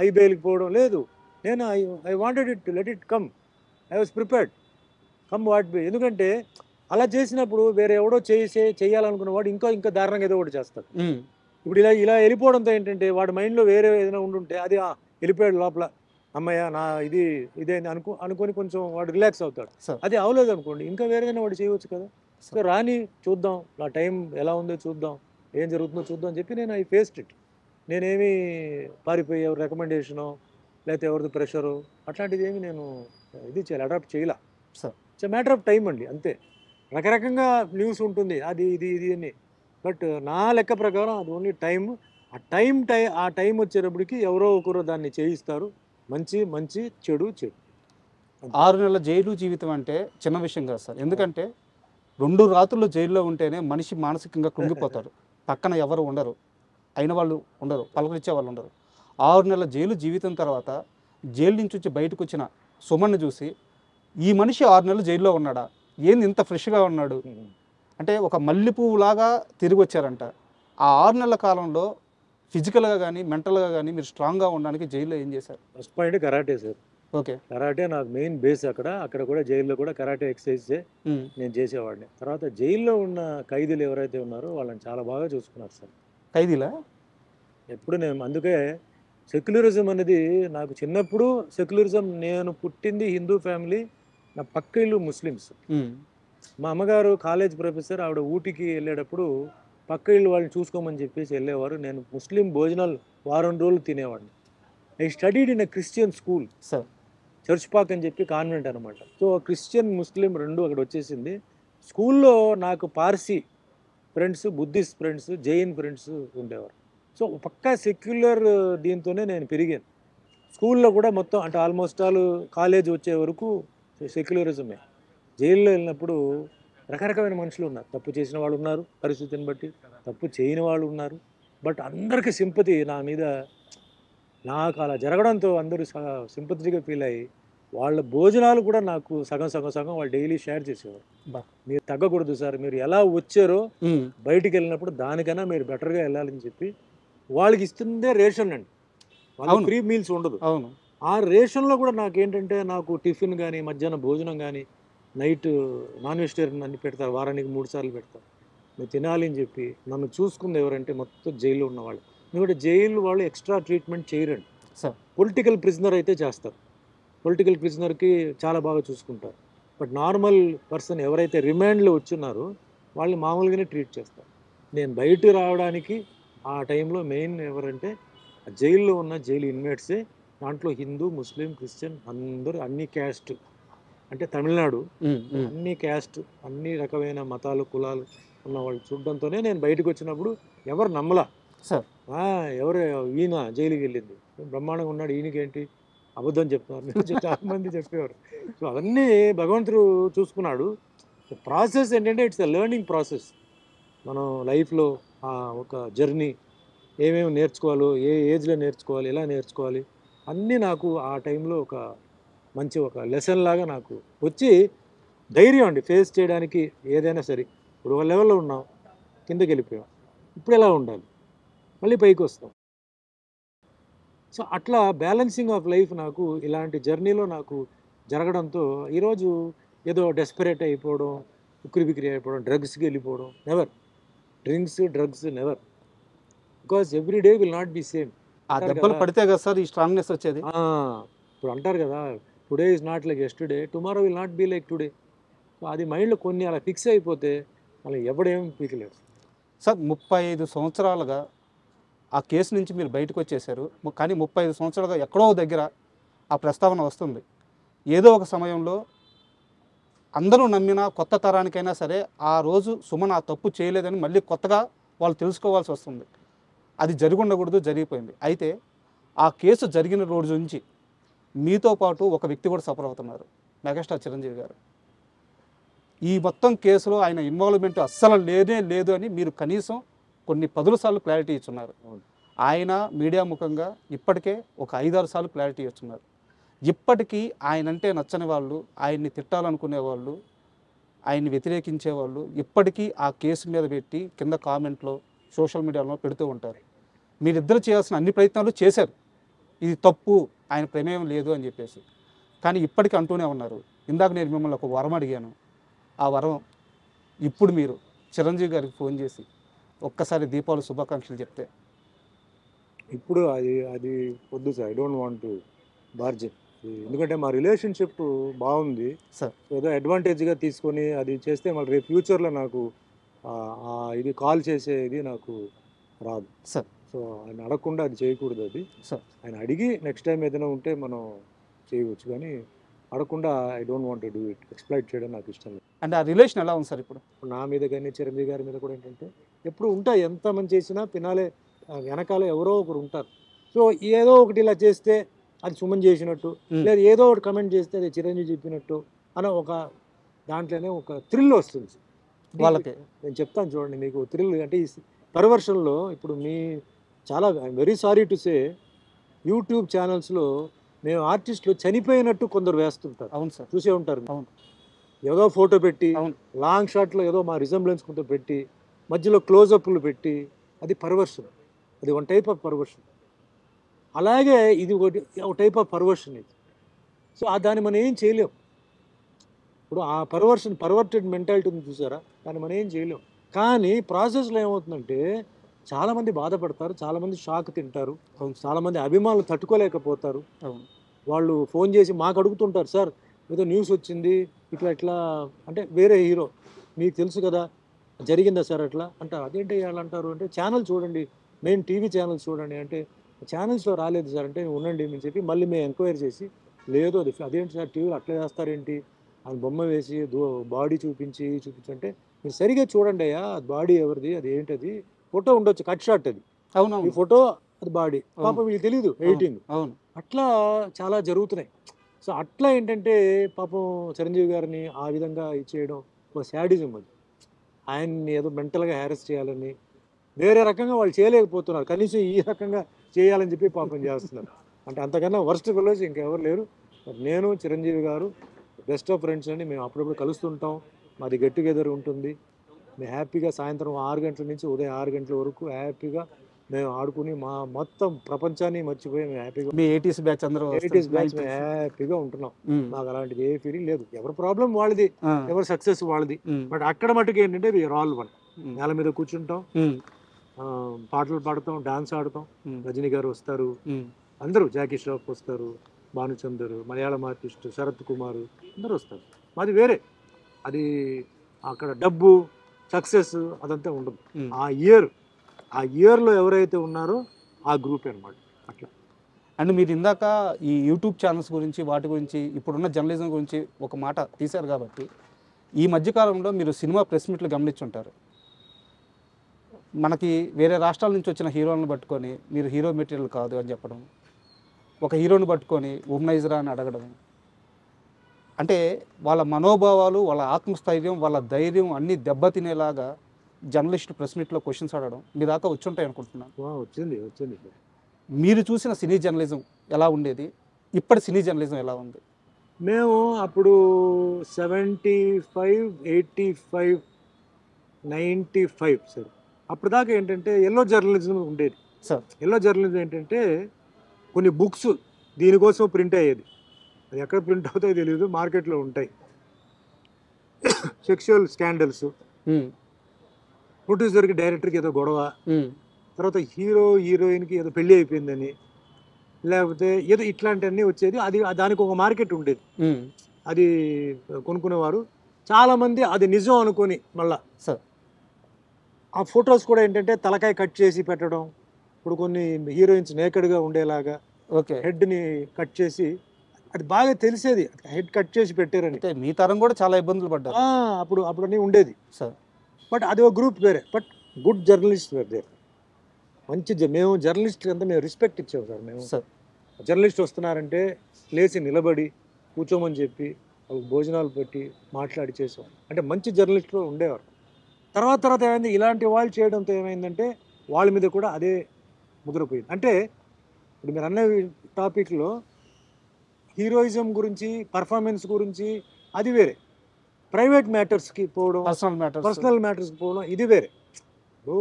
హై బెయిల్కి పోవడం లేదు. నేను I wanted it let it come, I was prepared come what may. ఎందుకంటే అలా చేసినప్పుడు వేరే ఎవడో చేయాలనుకున్న వాడు ఇంకా దారుణంగా ఏదో ఒకటి చేస్తాడు. ఇప్పుడు ఇలా వెళ్ళిపోవడంతో ఏంటంటే వాడి మైండ్లో వేరే ఏదైనా ఉండుంటే అది వెళ్ళిపోయాడు లోపల, అమ్మయ్య నా ఇదే అనుకొని కొంచెం వాడు రిలాక్స్ అవుతాడు. అది అవలేదు అనుకోండి ఇంకా వేరేదైనా వాడు చేయవచ్చు కదా. సో రాని చూద్దాం, నా టైం ఎలా ఉందో చూద్దాం, ఏం జరుగుతుందో చూద్దాం అని చెప్పి నేను ఐ ఫేస్డ్ ఇట్. నేనేమి పారిపోయి ఎవరి రికమెండేషను లేకపోతే ఎవరిది ప్రెషరు అట్లాంటిది ఏమి నేను ఇది అడాప్ట్ చేయలే. ఇట్స్ మ్యాటర్ ఆఫ్ టైం అండి, అంతే. రకరకంగా న్యూస్ ఉంటుంది అది ఇది అని, బట్ నా లెక్క ప్రకారం అది ఓన్లీ టైం. ఆ టైం వచ్చేటప్పటికి ఎవరో ఒకరు దాన్ని చేయిస్తారు. మంచి చెడు. 6 నెలల జైలు జీవితం అంటే చిన్న విషయం కాదు సార్. ఎందుకంటే 2 రాత్రులు జైల్లో ఉంటేనే మనిషి మానసికంగా కృంగిపోతాడు. పక్కన ఎవరు ఉండరు, అయిన వాళ్ళు ఉండరు, పలకరించే వాళ్ళు ఉండరు. 6 నెలల జైలు జీవితం తర్వాత జైలు నుంచి వచ్చి బయటకు వచ్చిన సుమన్ని చూసి ఈ మనిషి 6 నెలలు జైల్లో ఉన్నాడా, ఏంది ఇంత ఫ్రెష్గా ఉన్నాడు అంటే ఒక మల్లెపువ్వులాగా తిరిగి వచ్చారంట. ఆ 6 నెలల కాలంలో ఫిజికల్గా కానీ మెంటల్గా కానీ మీరు స్ట్రాంగ్గా ఉండడానికి జైల్లో ఏం చేశారు? First point karate sir. Okay. Karate నాకు మెయిన్ బేస్. అక్కడ కూడా జైల్లో కూడా కరాటే ఎక్సర్సైజే నేను చేసేవాడిని. తర్వాత జైల్లో ఉన్న ఖైదీలు ఎవరైతే ఉన్నారో వాళ్ళని చాలా బాగా చూసుకున్నారు సార్. ఖైదీలా? ఎప్పుడు నేను అందుకే సెక్యులరిజం అనేది నాకు చిన్నప్పుడు సెక్యులరిజం, నేను పుట్టింది హిందూ ఫ్యామిలీ, నా పక్క ఇల్లు ముస్లిమ్స్. మా అమ్మగారు కాలేజ్ ప్రొఫెసర్, ఆవిడ ఊటీకి వెళ్ళేటప్పుడు పక్క ఇల్లు వాళ్ళని చూసుకోమని చెప్పేసి వెళ్ళేవారు. నేను ముస్లిం భోజనాలు వారం రోజులు తినేవాడిని. I studied in a Christian school sir, church Pak అని చెప్పి కాన్వెంట్ అనమాట. సో క్రిస్టియన్ ముస్లిం రెండు అక్కడ వచ్చేసింది. స్కూల్లో నాకు Parsi friends, Buddhist friends, Jain friends ఉండేవారు. సో పక్కా సెక్యులర్ దీంతోనే నేను పెరిగాను. స్కూల్లో కూడా మొత్తం అంటే ఆల్మోస్ట్ ఆల్ కాలేజ్ వచ్చే వరకు సెక్యులరిజమే. జైల్లో వెళ్ళినప్పుడు రకరకమైన మనుషులు ఉన్నారు. తప్పు చేసిన వాళ్ళు ఉన్నారు పరిస్థితిని బట్టి, తప్పు చేయని వాళ్ళు ఉన్నారు. బట్ అందరికీ సింపతి నా మీద, నాకు అలా జరగడంతో అందరూ సింపతిగా ఫీల్ అయ్యి వాళ్ళ భోజనాలు కూడా నాకు సగం వాళ్ళు డైలీ షేర్ చేసేవారు. మీరు తగ్గకూడదు సార్, మీరు ఎలా వచ్చారో బయటికి వెళ్ళినప్పుడు దానికన్నా మీరు బెటర్గా వెళ్ళాలని చెప్పి వాళ్ళకి ఇస్తుందే రేషన్ అండి. వాళ్ళకి ఫ్రీ మీల్స్ ఉండదు. ఆ రేషన్లో కూడా నాకేంటంటే నాకు టిఫిన్ కానీ, మధ్యాహ్నం భోజనం కానీ, నైట్ నాన్ వెజిటేరియన్ అన్ని పెడతారు, వారానికి 3 సార్లు పెడతారు. నేను తినాలి అని చెప్పి నన్ను చూసుకుంది ఎవరంటే మొత్తం జైల్లో ఉన్నవాళ్ళు. ఎందుకంటే జైలు వాళ్ళు ఎక్స్ట్రా ట్రీట్మెంట్ చేయరండి. పొలిటికల్ ప్రిజనర్ అయితే చేస్తారు, పొలిటికల్ ప్రిజనర్కి చాలా బాగా చూసుకుంటారు. బట్ నార్మల్ పర్సన్ ఎవరైతే రిమాండ్లో వచ్చున్నారో వాళ్ళని మామూలుగానే ట్రీట్ చేస్తారు. నేను బయట రావడానికి ఆ టైంలో మెయిన్ ఎవరంటే జైల్లో ఉన్న జైలు ఇన్మేట్సే. దాంట్లో హిందూ, ముస్లిం, క్రిస్టియన్ అందరూ, అన్ని క్యాస్ట్, అంటే తమిళనాడు అన్ని క్యాస్ట్, అన్ని రకమైన మతాలు, కులాలు ఉన్న వాళ్ళు చూడడంతోనే నేను బయటకు వచ్చినప్పుడు ఎవరు నమ్మలా. ఎవరు ఈయన జైలుకి వెళ్ళింది బ్రహ్మాండంగా ఉన్నాడు, ఈయనకేంటి అబద్ధం చెప్తున్నారు చాలా మంది చెప్పేవారు. సో అవన్నీ భగవంతుడు చూసుకున్నాడు. ప్రాసెస్ ఏంటంటే ఇట్స్ ఎ లెర్నింగ్ ప్రాసెస్. మనం లైఫ్లో ఒక జర్నీ, ఏమేమి నేర్చుకోవాలో, ఏ ఏజ్లో నేర్చుకోవాలి, ఎలా నేర్చుకోవాలి అన్నీ నాకు ఆ టైంలో ఒక మంచి ఒక లెసన్ లాగా నాకు వచ్చి ధైర్యం అండి ఫేస్ చేయడానికి ఏదైనా సరే. ఇప్పుడు ఒక లెవెల్లో ఉన్నాం, కిందకి వెళ్ళిపోయాం, ఇప్పుడు ఎలా ఉండాలి, మళ్ళీ పైకి వస్తాం. సో అట్లా బ్యాలెన్సింగ్ ఆఫ్ లైఫ్ నాకు ఇలాంటి జర్నీలో నాకు జరగడంతో ఈరోజు ఏదో డెస్పరేట్ అయిపోవడం, ఉక్కిరిబిక్కిరి అయిపోవడం, డ్రగ్స్కి వెళ్ళిపోవడం, never. Drugs never, because every day will not be same. ఆ దెబ్బలు పడితే కదా సార్ ఈ స్ట్రాంగ్నెస్ వచ్చేది. ఇప్పుడు అంటారు కదా, today is not like yesterday, tomorrow will not be like today. So అది మైండ్లో కొన్ని అలా ఫిక్స్ అయిపోతే మళ్ళీ ఎవడేం పీకలేడు సార్. 35 సంవత్సరాలుగా ఆ కేసు నుంచి మీరు బయటకు వచ్చేసారు, కానీ 35 సంవత్సరాలుగా ఎక్కడో దగ్గర ఆ ప్రస్తావన వస్తుంది. ఏదో ఒక సమయంలో అందరూ నమ్మిన కొత్త తరానికైనా సరే ఆ రోజు సుమన్ ఆ తప్పు చేయలేదని మళ్ళీ కొత్తగా వాళ్ళు తెలుసుకోవాల్సి వస్తుంది. అది జరిగి ఉండకూడదు, జరిగిపోయింది. అయితే ఆ కేసు జరిగిన రోజు నుంచి మీతో పాటు ఒక వ్యక్తి కూడా సఫర్ అవుతున్నారు, మెగాస్టార్ చిరంజీవి గారు. ఈ మొత్తం కేసులో ఆయన ఇన్వాల్వ్మెంట్ అస్సలు లేనే లేదు అని మీరు కనీసం కొన్ని 10 సార్లు క్లారిటీ ఇచ్చున్నారు. ఆయన మీడియా ముఖంగా ఇప్పటికే ఒక 5-6 సార్లు క్లారిటీ ఇచ్చున్నారు. ఇప్పటికీ ఆయనంటే నచ్చని వాళ్ళు, ఆయన్ని తిట్టాలనుకునే వాళ్ళు, ఆయన్ని వ్యతిరేకించే వాళ్ళు ఇప్పటికీ ఆ కేసు మీద పెట్టి కింద కామెంట్లో సోషల్ మీడియాలో పెడుతూ ఉంటారు. మీరిద్దరు చేయాల్సిన అన్ని ప్రయత్నాలు చేశారు, ఇది తప్పు, ఆయన ప్రమేయం లేదు అని చెప్పేసి. కానీ ఇప్పటికీ అంటూనే ఉన్నారు. ఇందాక నేను మిమ్మల్ని ఒక వరం అడిగాను. ఆ వరం ఇప్పుడు మీరు చిరంజీవి గారికి ఫోన్ చేసి ఒక్కసారి దీపావళి శుభాకాంక్షలు చెప్తే. ఇప్పుడు అది అది వద్దు sir, I don't want to barge. ఎందుకంటే మా రిలేషన్షిప్ బాగుంది సార్. ఏదో అడ్వాంటేజ్గా తీసుకొని అది చేస్తే మళ్ళీ రేపు ఫ్యూచర్లో నాకు ఇది కాల్ చేసేది నాకు రాదు సార్. సో ఆయన అడగకుండా అది చేయకూడదు. అది సార్ ఆయన అడిగి నెక్స్ట్ టైం ఏదైనా ఉంటే మనం చేయవచ్చు, కానీ అడగకుండా I don't want to do it. Exploit చేయడం నాకు ఇష్టం లేదు. అంటే ఆ రిలేషన్ ఎలా ఉంది సార్ ఇప్పుడు? నా మీద కానీ చిరంజీవి గారి మీద కూడా ఏంటంటే ఎప్పుడు ఉంటాయి, ఎంత మంది చేసినా పినాలే వెనకాల ఎవరో ఒకరు ఉంటారు. సో ఏదో ఒకటి ఇలా చేస్తే అది సుమన్ చేసినట్టు, లేదా ఏదో ఒకటి కమెంట్ చేస్తే అది చిరంజీవి చెప్పినట్టు అన్న ఒక దాంట్లోనే ఒక థ్రిల్ వస్తుంది వాళ్ళకి. నేను చెప్తాను చూడండి మీకు థ్రిల్ అంటే ఈ పర్వర్షన్లో ఇప్పుడు మీ చాలా I'm very sorry to say YouTube ఛానల్స్లో మేము ఆర్టిస్టులు చనిపోయినట్టు కొందరు వేస్తుంటారు. అవును సార్, చూసే ఉంటారు. అవును. ఏదో ఫోటో పెట్టి అవును. లాంగ్ షాట్లో ఏదో మా రిజంబ్లెన్స్ కొంత పెట్టి మధ్యలో క్లోజప్లు పెట్టి అది పర్వర్షన్. అది వన్ టైప్ ఆఫ్ పర్వర్షన్. అలాగే ఇది ఒక టైప్ ఆఫ్ పర్వర్షన్ ఇది. సో దాన్ని మనం ఏం చేయలేం. ఇప్పుడు ఆ పర్వర్టెడ్ మెంటాలిటీ ఉంది చూసారా, దాన్ని మనం ఏం చేయలేం. కానీ ప్రాసెస్లో ఏమవుతుందంటే చాలామంది బాధపడతారు, చాలామంది షాక్ తింటారు, చాలామంది అభిమానులు తట్టుకోలేకపోతారు. వాళ్ళు ఫోన్ చేసి మాకు అడుగుతుంటారు, సార్ ఏదో న్యూస్ వచ్చింది ఇట్లా ఇట్లా అంటే వేరే హీరో మీకు తెలుసు కదా జరిగిందా సార్ అట్లా అంటారు. అదేంటి వాళ్ళు అంటారు అంటే ఛానల్ చూడండి, మెయిన్ టీవీ ఛానల్స్ చూడండి అంటే ఛానల్స్లో రాలేదు సార్ అంటే ఉండండి అని చెప్పి మళ్ళీ మేము ఎంక్వైరీ చేసి లేదు అదేంటి సార్ టీవీలో అట్లా చేస్తారేంటి అని బొమ్మ వేసి బాడీ చూపించంటే మీరు సరిగా చూడండి అయ్యా బాడీ ఎవరిది, అది ఏంటది, ఫోటో ఉండొచ్చు కట్ షాట్, అది అవును, ఈ ఫోటో అది బాడీ, పాపం వీళ్ళు తెలీదు ఎడిటింగ్. అవును. అట్లా చాలా జరుగుతున్నాయి. సో అట్లా ఏంటంటే పాపం చిరంజీవి గారిని ఆ విధంగా ఇచ్చేయడం ఒక శాడిజం. అది ఆయన్ని ఏదో మెంటల్గా హ్యారెస్ చేయాలని వేరే రకంగా వాళ్ళు చేయలేకపోతున్నారు, కనీసం ఈ రకంగా చేయాలని చెప్పి పాపం చేస్తున్నారు. అంటే అంతకన్నా వర్స్ట్ ఫెలోస్ ఇంకెవరు లేరు. నేను చిరంజీవి గారు బెస్ట్ ఆఫ్ ఫ్రెండ్స్ అండి. మేము అప్పుడప్పుడు కలుస్తుంటాం, మాది గెట్ టుగెదర్ ఉంటుంది. మేము హ్యాపీగా సాయంత్రం 6 గంటల నుంచి ఉదయం 6 గంటల వరకు హ్యాపీగా మేము ఆడుకుని మా మొత్తం ప్రపంచాన్ని మర్చిపోయి మేము హ్యాపీగా మీ 80s బ్యాచ్ అందరూ 80s బ్యాచ్ మేము హ్యాపీగా ఉంటున్నాం. మాకు అలాంటిది ఏ ఫీలింగ్ లేదు. ఎవరి ప్రాబ్లం వాళ్ళది, ఎవరి సక్సెస్ వాళ్ళది. బట్ అక్కడ మటుకు ఏంటంటే వీఆర్ ఆల్ వన్. నేల మీద కూర్చుంటాం, పాటలు పాడతాం, డాన్స్ ఆడతాం. రజనీ గారు వస్తారు, అందరూ జాకీ ష్రాఫ్ వస్తారు, భానుచందర్, మలయాళం ఆర్టిస్ట్ శరత్ కుమార్ అందరూ వస్తారు. మాది వేరే. అది అక్కడ డబ్బు సక్సెస్ అదంతా ఉండదు. ఆ ఇయర్లో ఎవరైతే ఉన్నారో ఆ గ్రూప్ అనమాట. అట్లా. అండ్ మీరు ఇందాక ఈ యూట్యూబ్ ఛానల్స్ గురించి వాటి గురించి ఇప్పుడున్న జర్నలిజం గురించి ఒక మాట తీశారు కాబట్టి ఈ మధ్యకాలంలో మీరు సినిమా ప్రెస్ మీట్లు గమనించుంటారు. మనకి వేరే రాష్ట్రాల నుంచి వచ్చిన హీరోలను పట్టుకొని మీరు హీరో మెటీరియల్ కాదు అని చెప్పడం, ఒక హీరోని పట్టుకొని ఉమ్నైజరా అని అడగడం, అంటే వాళ్ళ మనోభావాలు, వాళ్ళ ఆత్మస్థైర్యం, వాళ్ళ ధైర్యం అన్నీ దెబ్బతినేలాగా జర్నలిస్టు ప్రెస్ మీట్లో క్వశ్చన్స్ అడగడం మీ దాకా వచ్చుంటాయి అనుకుంటున్నాను. వచ్చింది. మీరు చూసిన సినీ జర్నలిజం ఎలా ఉండేది, ఇప్పటి సినీ జర్నలిజం ఎలా ఉంది? మేము అప్పుడు 75, 85, 95 సార్ అప్పుడు దాకా ఏంటంటే ఎల్లో జర్నలిజం ఉండేది సార్. ఎల్లో జర్నలిజం ఏంటంటే కొన్ని బుక్స్ దీనికోసం ప్రింట్ అయ్యేది. అది ఎక్కడ ప్రింట్ అవుతాయో తెలియదు, మార్కెట్లో ఉంటాయి. సెక్షువల్ స్కాండల్స్, ప్రొడ్యూసర్కి డైరెక్టర్కి ఏదో గొడవ, తర్వాత హీరో హీరోయిన్కి ఏదో పెళ్ళి అయిపోయిందని, లేకపోతే ఏదో ఇట్లాంటివన్నీ వచ్చేది. అది దానికి ఒక మార్కెట్ ఉండేది. అది కొనుక్కునేవారు చాలామంది. అది నిజం అనుకొని మళ్ళా సార్ ఆ ఫొటోస్ కూడా ఏంటంటే తలకాయ కట్ చేసి పెట్టడం. ఇప్పుడు కొన్ని హీరోయిన్స్ నేకెడ్గా ఉండేలాగా హెడ్ని కట్ చేసి, అది బాగా తెలిసేది హెడ్ కట్ చేసి పెట్టారని. మీ తరం కూడా చాలా ఇబ్బందులు పడ్డారు అప్పుడు అన్నీ ఉండేది సార్. బట్ అది ఒక గ్రూప్ వేరే. బట్ గుడ్ జర్నలిస్ట్ వేరే, మంచి మేము జర్నలిస్ట్ అంతా మేము రెస్పెక్ట్ ఇచ్చాము సార్. మేము జర్నలిస్ట్ వస్తున్నారంటే లేచి నిలబడి కూర్చోమని చెప్పి భోజనాలు పెట్టి మాట్లాడి చేసాం. అంటే మంచి జర్నలిస్టులు ఉండేవారు. తర్వాత ఏమైంది, ఇలాంటి వాళ్ళు చేయడంతో ఏమైందంటే వాళ్ళ మీద కూడా అదే ముద్రపోయింది. అంటే ఇప్పుడు మీరు అన్న టాపిక్లో హీరోయిజం గురించి, పర్ఫార్మెన్స్ గురించి అది వేరే. ప్రైవేట్ మ్యాటర్స్కి పోవడం, పర్సనల్ మ్యాటర్స్కి పోవడం ఇది వేరే. ఓ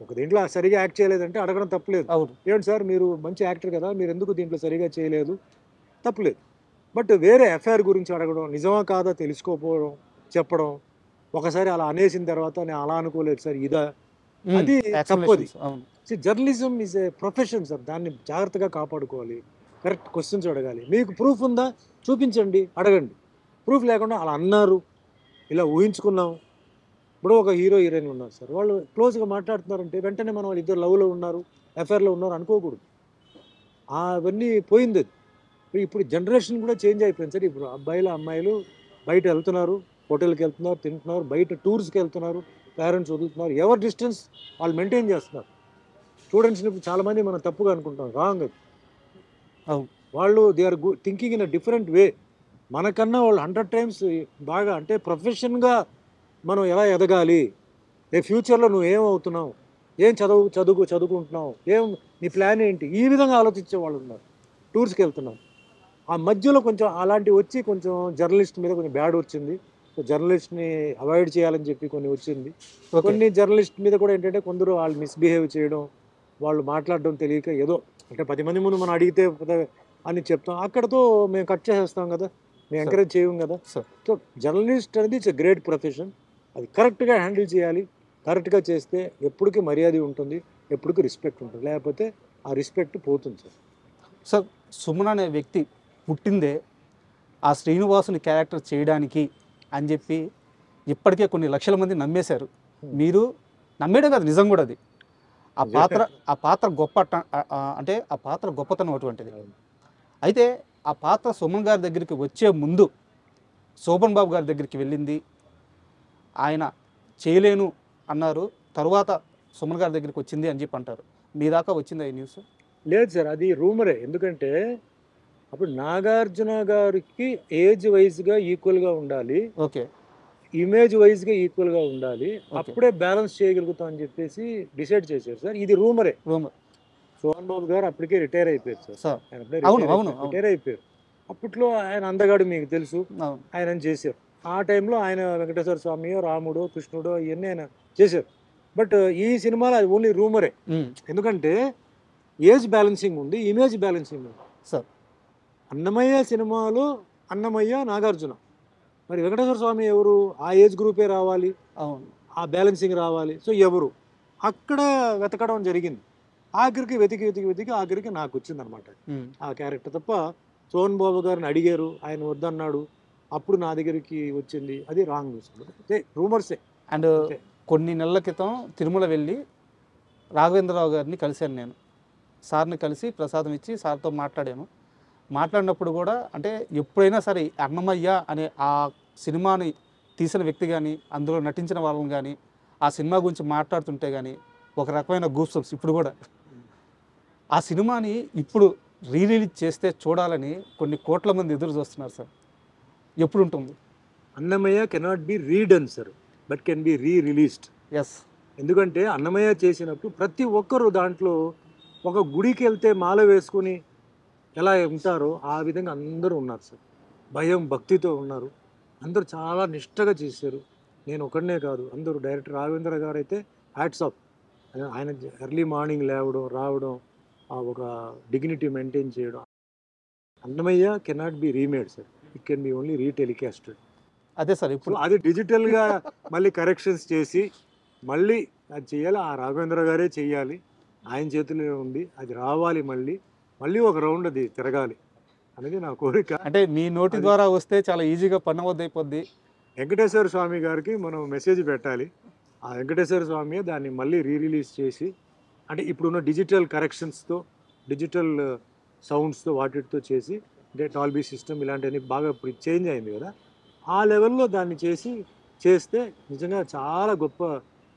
ఒక దీంట్లో సరిగా యాక్ట్ చేయలేదంటే అడగడం తప్పులేదు. ఏంటి సార్ మీరు మంచి యాక్టర్ కదా, మీరు ఎందుకు దీంట్లో సరిగా చేయలేదు, తప్పులేదు. బట్ వేరే ఎఫ్ఐఆర్ గురించి అడగడం, నిజమా కాదా తెలుసుకోకపోవడం, చెప్పడం, ఒకసారి అలా అనేసిన తర్వాత నేను అలా అనుకోలేదు సార్ ఇదా, అది తప్పది. Journalism is a profession sir, దాన్ని జాగ్రత్తగా కాపాడుకోవాలి, కరెక్ట్ క్వశ్చన్స్ అడగాలి. మీకు ప్రూఫ్ ఉందా చూపించండి, అడగండి. ప్రూఫ్ లేకుండా అలా అన్నారు, ఇలా ఊహించుకున్నాం. ఇప్పుడు ఒక హీరో హీరోయిన్ ఉన్నారు సార్, వాళ్ళు క్లోజ్గా మాట్లాడుతున్నారంటే వెంటనే మనం వాళ్ళు ఇద్దరు లవ్లో ఉన్నారు, ఎఫ్ఐఆర్లో ఉన్నారు అనుకోకూడదు. అవన్నీ పోయింది. ఇప్పుడు జనరేషన్ కూడా చేంజ్ అయిపోయింది సార్. ఇప్పుడు అబ్బాయిలు అమ్మాయిలు బయట వెళ్తున్నారు, హోటల్కి వెళ్తున్నారు, తింటున్నారు, బయట టూర్స్కి వెళ్తున్నారు, పేరెంట్స్ వదులుతున్నారు, ఎవరి డిస్టెన్స్ వాళ్ళు మెయింటైన్ చేస్తున్నారు. స్టూడెంట్స్ని ఇప్పుడు చాలామంది మనం తప్పుగా అనుకుంటాం, రాంగ్ అది. వాళ్ళు they are thinking in a different way. మనకన్నా వాళ్ళు 100 times బాగా, అంటే ప్రొఫెషన్గా మనం ఎలా ఎదగాలి, ఫ్యూచర్లో నువ్వు ఏమవుతున్నావు, ఏం చదువుకుంటున్నావు, నీ ప్లాన్ ఏంటి, ఈ విధంగా ఆలోచించే వాళ్ళు ఉన్నారు. టూర్స్కి వెళ్తున్నాం, ఆ మధ్యలో కొంచెం అలాంటివి వచ్చి కొంచెం జర్నలిస్ట్ మీద కొంచెం బ్యాడ్ వచ్చింది. జర్నలిస్ట్ని అవాయిడ్ చేయాలని చెప్పి కొన్ని వచ్చింది. కొన్ని జర్నలిస్ట్ మీద కూడా ఏంటంటే కొందరు వాళ్ళు మిస్బిహేవ్ చేయడం, వాళ్ళు మాట్లాడడం తెలియక ఏదో అంటే 10 మంది ముందు మనం అడిగితే అని చెప్తాం, అక్కడతో మేము కట్ చేసేస్తాం కదా, మేము ఎంకరేజ్ చేయం కదా. సో జర్నలిస్ట్ అనేది ఇట్స్ ఎ గ్రేట్ ప్రొఫెషన్, అది కరెక్ట్గా హ్యాండిల్ చేయాలి. కరెక్ట్గా చేస్తే ఎప్పటికీ మర్యాద ఉంటుంది, ఎప్పటికీ రెస్పెక్ట్ ఉంటుంది, లేకపోతే ఆ రెస్పెక్ట్ పోతుంది సార్. సార్ సుమన్ అనే వ్యక్తి పుట్టిందే ఆ శ్రీనివాసుని క్యారెక్టర్ చేయడానికి అని చెప్పి ఇప్పటికే కొన్ని లక్షల మంది నమ్మేశారు. మీరు నమ్మేయడం కాదు, నిజం కూడా అది. ఆ పాత్ర గొప్ప, అంటే ఆ పాత్ర గొప్పతనం అటువంటిది. అయితే ఆ పాత్ర సుమన్ గారి దగ్గరికి వచ్చే ముందు శోభన్ బాబు గారి దగ్గరికి వెళ్ళింది, ఆయన చేయలేను అన్నారు, తర్వాత సుమన్ గారి దగ్గరికి వచ్చింది అని చెప్పి అంటారు. మీ దాకా వచ్చింది ఈ న్యూస్? లేదు సార్, అది రూమరే. ఎందుకంటే అప్పుడు నాగార్జున గారికి ఏజ్ వైజ్గా ఈక్వల్గా ఉండాలి, ఓకే, ఇమేజ్ వైజ్గా ఈక్వల్గా ఉండాలి, అప్పుడే బ్యాలెన్స్ చేయగలుగుతాం అని చెప్పేసి డిసైడ్ చేశారు సార్. ఇది రూమరే. శోభన్ బాబు గారు అప్పటికే రిటైర్ అయిపోయారు సార్, రిటైర్ అయిపోయారు. అప్పట్లో ఆయన అందగాడు మీకు తెలుసు, ఆయన చేశారు. ఆ టైంలో ఆయన వెంకటేశ్వర స్వామియో, రాముడో, కృష్ణుడో ఇవన్నీ ఆయన చేశారు. బట్ ఈ సినిమాలో అది ఓన్లీ రూమరే. ఎందుకంటే ఏజ్ బ్యాలెన్సింగ్ ఉంది, ఇమేజ్ బ్యాలెన్సింగ్ ఉంది సార్. అన్నమయ్య సినిమాలో అన్నమయ్య, నాగార్జున, మరి వెంకటేశ్వర స్వామి ఎవరు, ఆ ఏజ్ గ్రూపే రావాలి, ఆ బ్యాలెన్సింగ్ రావాలి. సో ఎవరు అక్కడ వెతకడం జరిగింది. ఆఖరికి వెతికి ఆఖరికి నాకు వచ్చిందనమాట ఆ క్యారెక్టర్. తప్ప సోహన్ బాబు గారిని అడిగారు, ఆయన వద్దన్నాడు, అప్పుడు నా దగ్గరికి వచ్చింది, అది రాంగ్ న్యూస్, రూమర్సే. అండ్ కొన్ని నెలల క్రితం తిరుమల వెళ్ళి రాఘవేంద్రరావు గారిని కలిశాను నేను. సార్ని కలిసి ప్రసాదం ఇచ్చి సార్తో మాట్లాడినప్పుడు కూడా, అంటే ఎప్పుడైనా సరే అన్నమయ్య అనే ఆ సినిమాని తీసిన వ్యక్తి కానీ, అందులో నటించిన వాళ్ళని కానీ, ఆ సినిమా గురించి మాట్లాడుతుంటే కానీ ఒక రకమైన గూస్బంప్స్. ఇప్పుడు కూడా ఆ సినిమాని ఇప్పుడు రిలీజ్ చేస్తే చూడాలని కొన్ని కోట్ల మంది ఎదురు చూస్తున్నారు సార్. ఎప్పుడు ఉంటుంది? Annamayya cannot be redone sir, but can be released. Yes, ఎందుకంటే అన్నమయ్య చేసినప్పుడు ప్రతి ఒక్కరు దాంట్లో ఒక గుడికి వెళ్తే మాల వేసుకొని ఎలా ఉంటారో ఆ విధంగా అందరూ ఉన్నారు సార్. భయం భక్తితో ఉన్నారు, అందరూ చాలా నిష్టగా చేశారు. నేను ఒకడనే కాదు, అందరూ. డైరెక్టర్ రాఘవేంద్ర గారు అయితే హ్యాట్స్ ఆఫ్. ఆయన ఎర్లీ మార్నింగ్ రావడం, ఆ ఒక డిగ్నిటీ మెయింటైన్ చేయడం. Annamayya cannot be remade sir, it can be only retelecasted. అదే సార్, ఇప్పుడు అది డిజిటల్గా మళ్ళీ కరెక్షన్స్ చేసి మళ్ళీ అది చేయాలి. ఆ రాఘవేంద్ర గారే చెయ్యాలి, ఆయన చేతిలో ఉంది, అది రావాలి, మళ్ళీ ఒక రౌండ్ అది తిరగాలి అనేది నా కోరిక. అంటే మీ నోటి ద్వారా వస్తే చాలా ఈజీగా పన్నవద్దైపోద్ది. వెంకటేశ్వర స్వామి గారికి మనం మెసేజ్ పెట్టాలి, ఆ వెంకటేశ్వర స్వామి దాన్ని మళ్ళీ రిలీజ్ చేసి, అంటే ఇప్పుడున్న డిజిటల్ కరెక్షన్స్తో, డిజిటల్ సౌండ్స్తో, వాటితో చేసి, అంటే డాల్బీ సిస్టమ్ ఇలాంటివన్నీ బాగా ఇప్పుడు చేంజ్ అయింది కదా, ఆ లెవెల్లో దాన్ని చేస్తే నిజంగా చాలా గొప్ప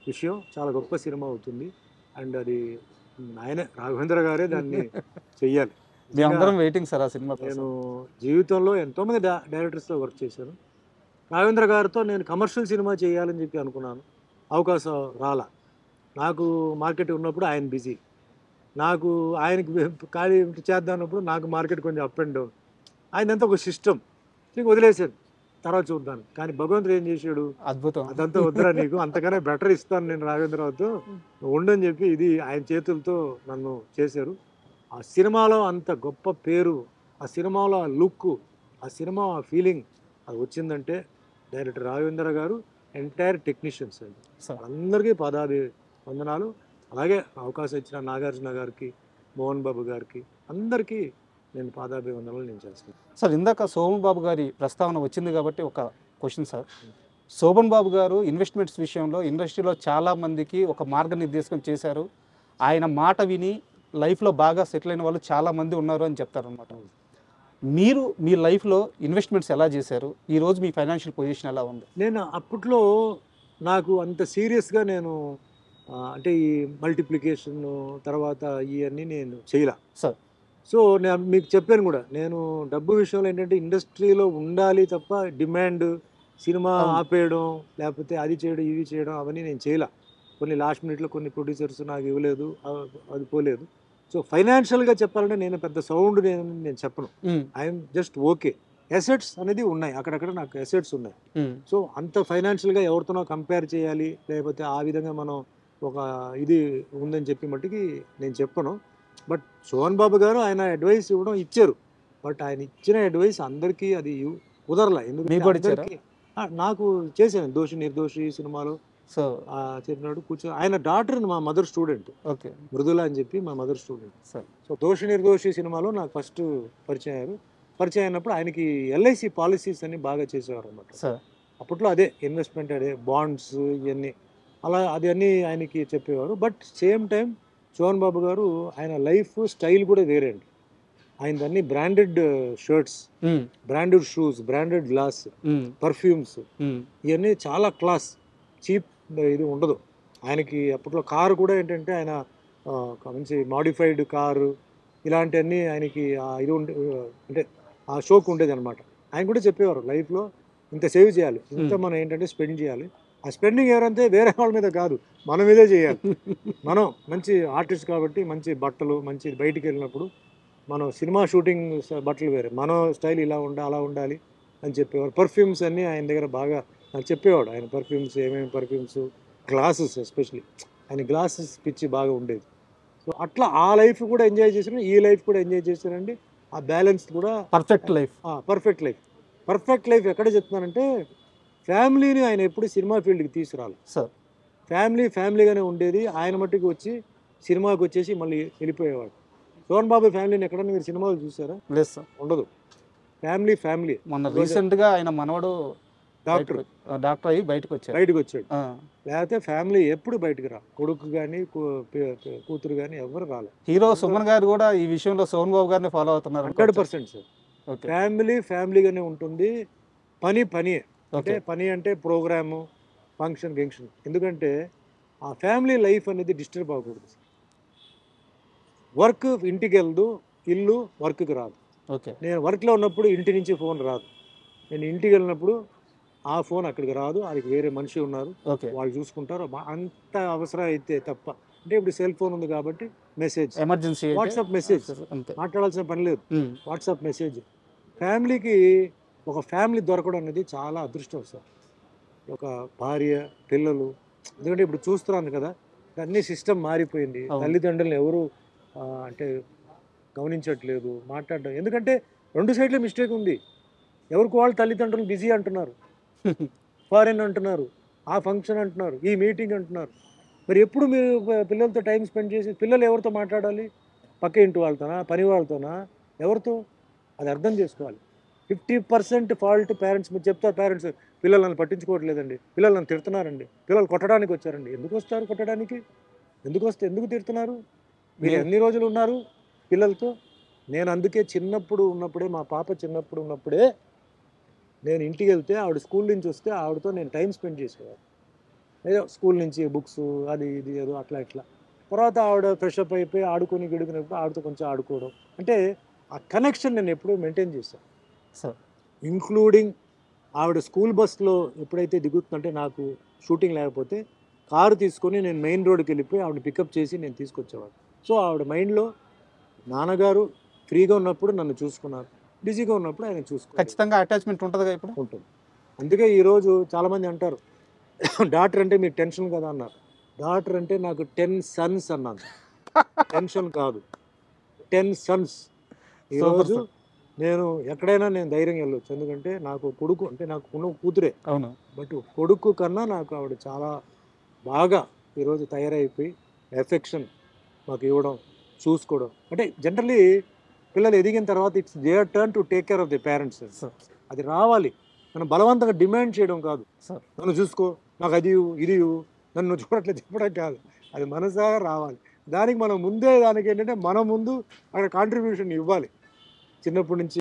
విషయం, చాలా గొప్ప సినిమా అవుతుంది. అండ్ అది ఆయన రాఘవేంద్ర గారే దాన్ని చెయ్యాలి. మేమందరం వెయిటింగ్ సార్ ఆ సినిమా. నేను జీవితంలో ఎంతోమంది డైరెక్టర్స్తో వర్క్ చేశాను. రాఘవేంద్ర గారితో నేను కమర్షియల్ సినిమా చేయాలని చెప్పి అనుకున్నాను, అవకాశం రాలా. నాకు మార్కెట్ ఉన్నప్పుడు ఆయన బిజీ, ఆయనకి ఖాళీ చేద్దామన్నప్పుడు నాకు మార్కెట్ కొంచెం అప్ అండ్ డౌన్. ఆయనంతా ఒక సిస్టమ్ ఇంక వదిలేశాడు, తర్వాత చూద్దాను. కానీ భగవంతుడు ఏం చేశాడు, అద్భుతం. అదంతా వద్దురా నీకు, అంతకన్నా బెటర్ ఇస్తాను నేను రాఘవేంద్రరావుతో, ఉండని చెప్పి ఇది ఆయన చేతులతో నన్ను చేశారు. ఆ సినిమాలో అంత గొప్ప పేరు, ఆ సినిమాలో ఆ లుక్, ఆ సినిమా ఆ ఫీలింగ్ అది వచ్చిందంటే డైరెక్టర్ రాఘవేంద్ర గారు, ఎంటైర్ టెక్నీషియన్స్ అండి, అందరికీ పాదాభి వందనాలు. అలాగే అవకాశం ఇచ్చిన నాగార్జున గారికి, మోహన్ బాబు గారికి, అందరికీ నేను పాదాభివందనలు నేను చేస్తున్నాను. సార్, ఇందాక శోభన్ బాబు గారి ప్రస్తావన వచ్చింది కాబట్టి ఒక క్వశ్చన్ సార్. శోభన్ బాబు గారు ఇన్వెస్ట్మెంట్స్ విషయంలో ఇండస్ట్రీలో చాలామందికి ఒక మార్గనిర్దేశం చేశారు. ఆయన మాట విని లైఫ్లో బాగా సెటిల్ అయిన వాళ్ళు చాలామంది ఉన్నారు అని చెప్తారనమాట. మీరు మీ లైఫ్లో ఇన్వెస్ట్మెంట్స్ ఎలా చేశారు? ఈరోజు మీ ఫైనాన్షియల్ పొజిషన్ ఎలా ఉంది? నేను అప్పట్లో నాకు అంత సీరియస్గా నేను అంటే ఈ మల్టిప్లికేషన్ తర్వాత ఇవన్నీ నేను చేయలే సార్. సో నేను మీకు చెప్పాను కూడా, నేను డబ్బు విషయంలో ఏంటంటే ఇండస్ట్రీలో ఉండాలి తప్ప డిమాండ్ సినిమా ఆపేయడం లేకపోతే అది చేయడం ఇవి చేయడం అవన్నీ నేను చేయలే. కొన్ని లాస్ట్ మినిట్లో కొన్ని ప్రొడ్యూసర్స్ నాకు ఇవ్వలేదు, అది పోలేదు. సో ఫైనాన్షియల్గా చెప్పాలంటే నేను పెద్ద సౌండ్ నేను చెప్పను, ఐఎమ్ జస్ట్ ఓకే. అసెట్స్ అనేది ఉన్నాయి, అక్కడక్కడ నాకు అసెట్స్ ఉన్నాయి. సో అంత ఫైనాన్షియల్గా ఎవరితోనో కంపేర్ చేయాలి లేకపోతే ఆ విధంగా మనం ఒక ఇది ఉందని చెప్పి మట్టుకి నేను చెప్పను. బట్ శోభన్ బాబు గారు ఆయన అడ్వైస్ ఇవ్వడం ఇచ్చారు, బట్ ఆయన ఇచ్చిన అడ్వైస్ అందరికీ అది కుదరలే. ఎందుకంటే నాకు చేశాను దోషి నిర్దోషి సినిమాలో సో చెప్పినాడు కూర్చో, ఆయన డాక్టర్ మా మదర్ స్టూడెంట్, ఓకే, మృదుల అని చెప్పి మా మదర్ స్టూడెంట్. సార్. సో దోషి నిర్దోషి సినిమాలో నాకు ఫస్ట్ పరిచయం అయ్యారు. పరిచయం అయినప్పుడు ఆయనకి ఎల్ఐసి పాలసీస్ అని బాగా చేసేవారు అనమాట. సార్ అప్పట్లో అదే ఇన్వెస్ట్మెంట్, అదే బాండ్స్ ఇవన్నీ అలా అది అన్నీ ఆయనకి చెప్పేవారు. But same time Shoban Babu గారు ఆయన లైఫ్ స్టైల్ కూడా వేరే అండి. ఆయనదన్నీ branded shirts, branded shoes, branded glass, perfumes, ఇవన్నీ చాలా క్లాస్, చీప్ ఇది ఉండదు ఆయనకి. అప్పట్లో కారు కూడా ఏంటంటే ఆయన మంచి మాడిఫైడ్ కారు ఇలాంటివన్నీ ఆయనకి ఇది అంటే ఆ షోక్ ఉండేది అనమాట. ఆయన కూడా చెప్పేవారు లైఫ్లో ఇంత సేవ్ చేయాలి, ఇంత మనం ఏంటంటే స్పెండ్ చేయాలి. ఆ స్పెండింగ్ ఎవరంటే వేరే వాళ్ళ మీద కాదు, మన మీదే చేయాలి. మనం మంచి ఆర్టిస్ట్ కాబట్టి మంచి బట్టలు, మంచి బయటికి వెళ్ళినప్పుడు మనం సినిమా షూటింగ్ బట్టలు వేరే, మన స్టైల్ ఇలా అలా ఉండాలి అని చెప్పేవారు. పర్ఫ్యూమ్స్ అన్నీ ఆయన దగ్గర బాగా చెప్పేవాడు. ఆయన పర్ఫ్యూమ్స్ ఏమేమి పర్ఫ్యూమ్స్, గ్లాసెస్ ఎస్పెషలీ ఆయన గ్లాసెస్ పిచ్చి బాగా ఉండేది. సో అట్లా ఆ లైఫ్ కూడా ఎంజాయ్ చేశాను, ఈ లైఫ్ కూడా ఎంజాయ్ చేశానండి. ఆ బ్యాలెన్స్ కూడా పర్ఫెక్ట్ లైఫ్. పర్ఫెక్ట్ లైఫ్ ఎక్కడ చెప్తున్నానంటే ఫ్యామిలీని ఆయన ఎప్పుడు సినిమా ఫీల్డ్కి తీసుకురాలి సార్. ఫ్యామిలీగానే ఉండేది. ఆయన మట్టుకు వచ్చి సినిమాకి వచ్చేసి మళ్ళీ వెళ్ళిపోయేవాడు. శోభన్ బాబు ఫ్యామిలీని ఎక్కడన్నా మీరు సినిమాలు చూసారా? లేదు సార్, ఉండదు. ఫ్యామిలీ. మొన్న రీసెంట్గా ఆయన మనవడు డాక్టర్ అయ్యి బయటకు వచ్చాడు. లేకపోతే ఫ్యామిలీ ఎప్పుడు బయటకు రా, కొడుకు కానీ కూతురు కానీ ఎవరు రాలేదు. హీరో సుమన్ గారు కూడా ఈ విషయంలో శోభన్ బాబు గారిని ఫాలో అవుతున్నారు. 100% సార్. ఫ్యామిలీగానే ఉంటుంది. పని అంటే పని అంటే ప్రోగ్రాము, ఫంక్షన్. ఎందుకంటే ఆ ఫ్యామిలీ లైఫ్ అనేది డిస్టర్బ్ అవ్వకూడదు. వర్క్ ఇంటికి వెళ్దు, ఇల్లు వర్క్కి రాదు. నేను వర్క్లో ఉన్నప్పుడు ఇంటి నుంచి ఫోన్ రాదు, నేను ఇంటికి వెళ్ళినప్పుడు ఆ ఫోన్ అక్కడికి రాదు, అది వేరే మనిషి ఉన్నారు, వాళ్ళు చూసుకుంటారు. అంత అవసరం అయితే తప్ప. అంటే ఇప్పుడు సెల్ ఫోన్ ఉంది కాబట్టి మెసేజ్, ఎమర్జెన్సీ వాట్సాప్ మెసేజ్, మాట్లాడాల్సిన పని లేదు, వాట్సాప్ మెసేజ్. ఫ్యామిలీకి ఒక ఫ్యామిలీ దొరకడం అనేది చాలా అదృష్టం సార్. ఒక భార్య, పిల్లలు. ఎందుకంటే ఇప్పుడు చూస్తున్నాను కదా, అన్ని సిస్టమ్ మారిపోయింది. తల్లిదండ్రులను ఎవరు అంటే గమనించట్లేదు, మాట్లాడడం. ఎందుకంటే 2 సైడ్ల మిస్టేక్ ఉంది. ఎవరికి వాళ్ళు తల్లిదండ్రులు బిజీ అంటున్నారు, ఫారెన్ అంటున్నారు, ఆ ఫంక్షన్ అంటున్నారు, ఈ మీటింగ్ అంటున్నారు. మరి ఎప్పుడు మీరు పిల్లలతో టైం స్పెండ్ చేసి, పిల్లలు ఎవరితో మాట్లాడాలి? పక్క ఇంటి వాళ్ళతోనా, పని వాళ్ళతోనా, ఎవరితో? అది అర్థం చేసుకోవాలి. 50% ఫాల్ట్ పేరెంట్స్. మీరు చెప్తారు పేరెంట్స్ పిల్లలు నన్ను పట్టించుకోవట్లేదండి, పిల్లలు నన్ను తిడుతున్నారండి, పిల్లలు కొట్టడానికి వచ్చారండి. ఎందుకు వస్తారు కొట్టడానికి? ఎందుకు తిడుతున్నారు? మీరు ఎన్ని రోజులు ఉన్నారు పిల్లలతో? నేను అందుకే చిన్నప్పుడు ఉన్నప్పుడే, మా పాప చిన్నప్పుడు ఉన్నప్పుడే నేను ఇంటికి వెళ్తే ఆవిడ స్కూల్ నుంచి వస్తే ఆవిడతో నేను టైం స్పెండ్ చేసేవాడు. ఏదో స్కూల్ నుంచి బుక్స్ అది ఇది ఏదో అట్లా ఇట్లా. తర్వాత ఆవిడ ఫ్రెష్ అప్ అయిపోయి గడుకునేప్పుడు ఆవిడతో కొంచెం ఆడుకోవడం. అంటే ఆ కనెక్షన్ నేను ఎప్పుడూ మెయింటైన్ చేశాను సార్. ఇంక్లూడింగ్ ఆవిడ స్కూల్ బస్లో ఎప్పుడైతే దిగుతుందంటే, నాకు షూటింగ్ లేకపోతే కారు తీసుకొని నేను మెయిన్ రోడ్కి వెళ్ళిపోయి ఆవిడ పికప్ చేసి నేను తీసుకొచ్చేవాడు. సో ఆవిడ మైండ్లో నాన్నగారు ఫ్రీగా ఉన్నప్పుడు నన్ను చూసుకున్నారు, బిజీగా ఉన్నప్పుడు ఆయన చూసుకోవాలి. ఖచ్చితంగా అటాచ్మెంట్ ఉంటుందిగా ఇప్పుడు. ఉంటుంది. అందుకే ఈరోజు చాలామంది అంటారు డాక్టర్ అంటే మీకు టెన్షన్ కదా అన్నారు. డాక్టర్ అంటే నాకు 10 సన్స్ అన్నాను. టెన్షన్ కాదు, 10 సన్స్. ఈరోజు నేను ఎక్కడైనా నేను ధైర్యంగా వెళ్ళొచ్చు. ఎందుకంటే నాకు కొడుకు అంటే నాకు ఉన్న కూతురే. అవును. బట్ కొడుకు కన్నా నాకు ఆవిడ చాలా బాగా ఈరోజు తయారైపోయి ఎఫెక్షన్ మాకు ఇవ్వడం, చూసుకోవడం. అంటే జనరల్లీ పిల్లలు ఎదిగిన తర్వాత it's their turn to take care of the parents. అది రావాలి. మనం బలవంతంగా డిమాండ్ చేయడం కాదు. నన్ను చూసుకో, నాకు అది ఇవ్వు, ఇది ఇవ్వు, నన్ను చూడట్లేదు చెప్పడం కాదు. అది మనసాగా రావాలి. దానికి మనం ముందే దానికి ఏంటంటే మనం ముందు అక్కడ కాంట్రిబ్యూషన్ ఇవ్వాలి చిన్నప్పటి నుంచి.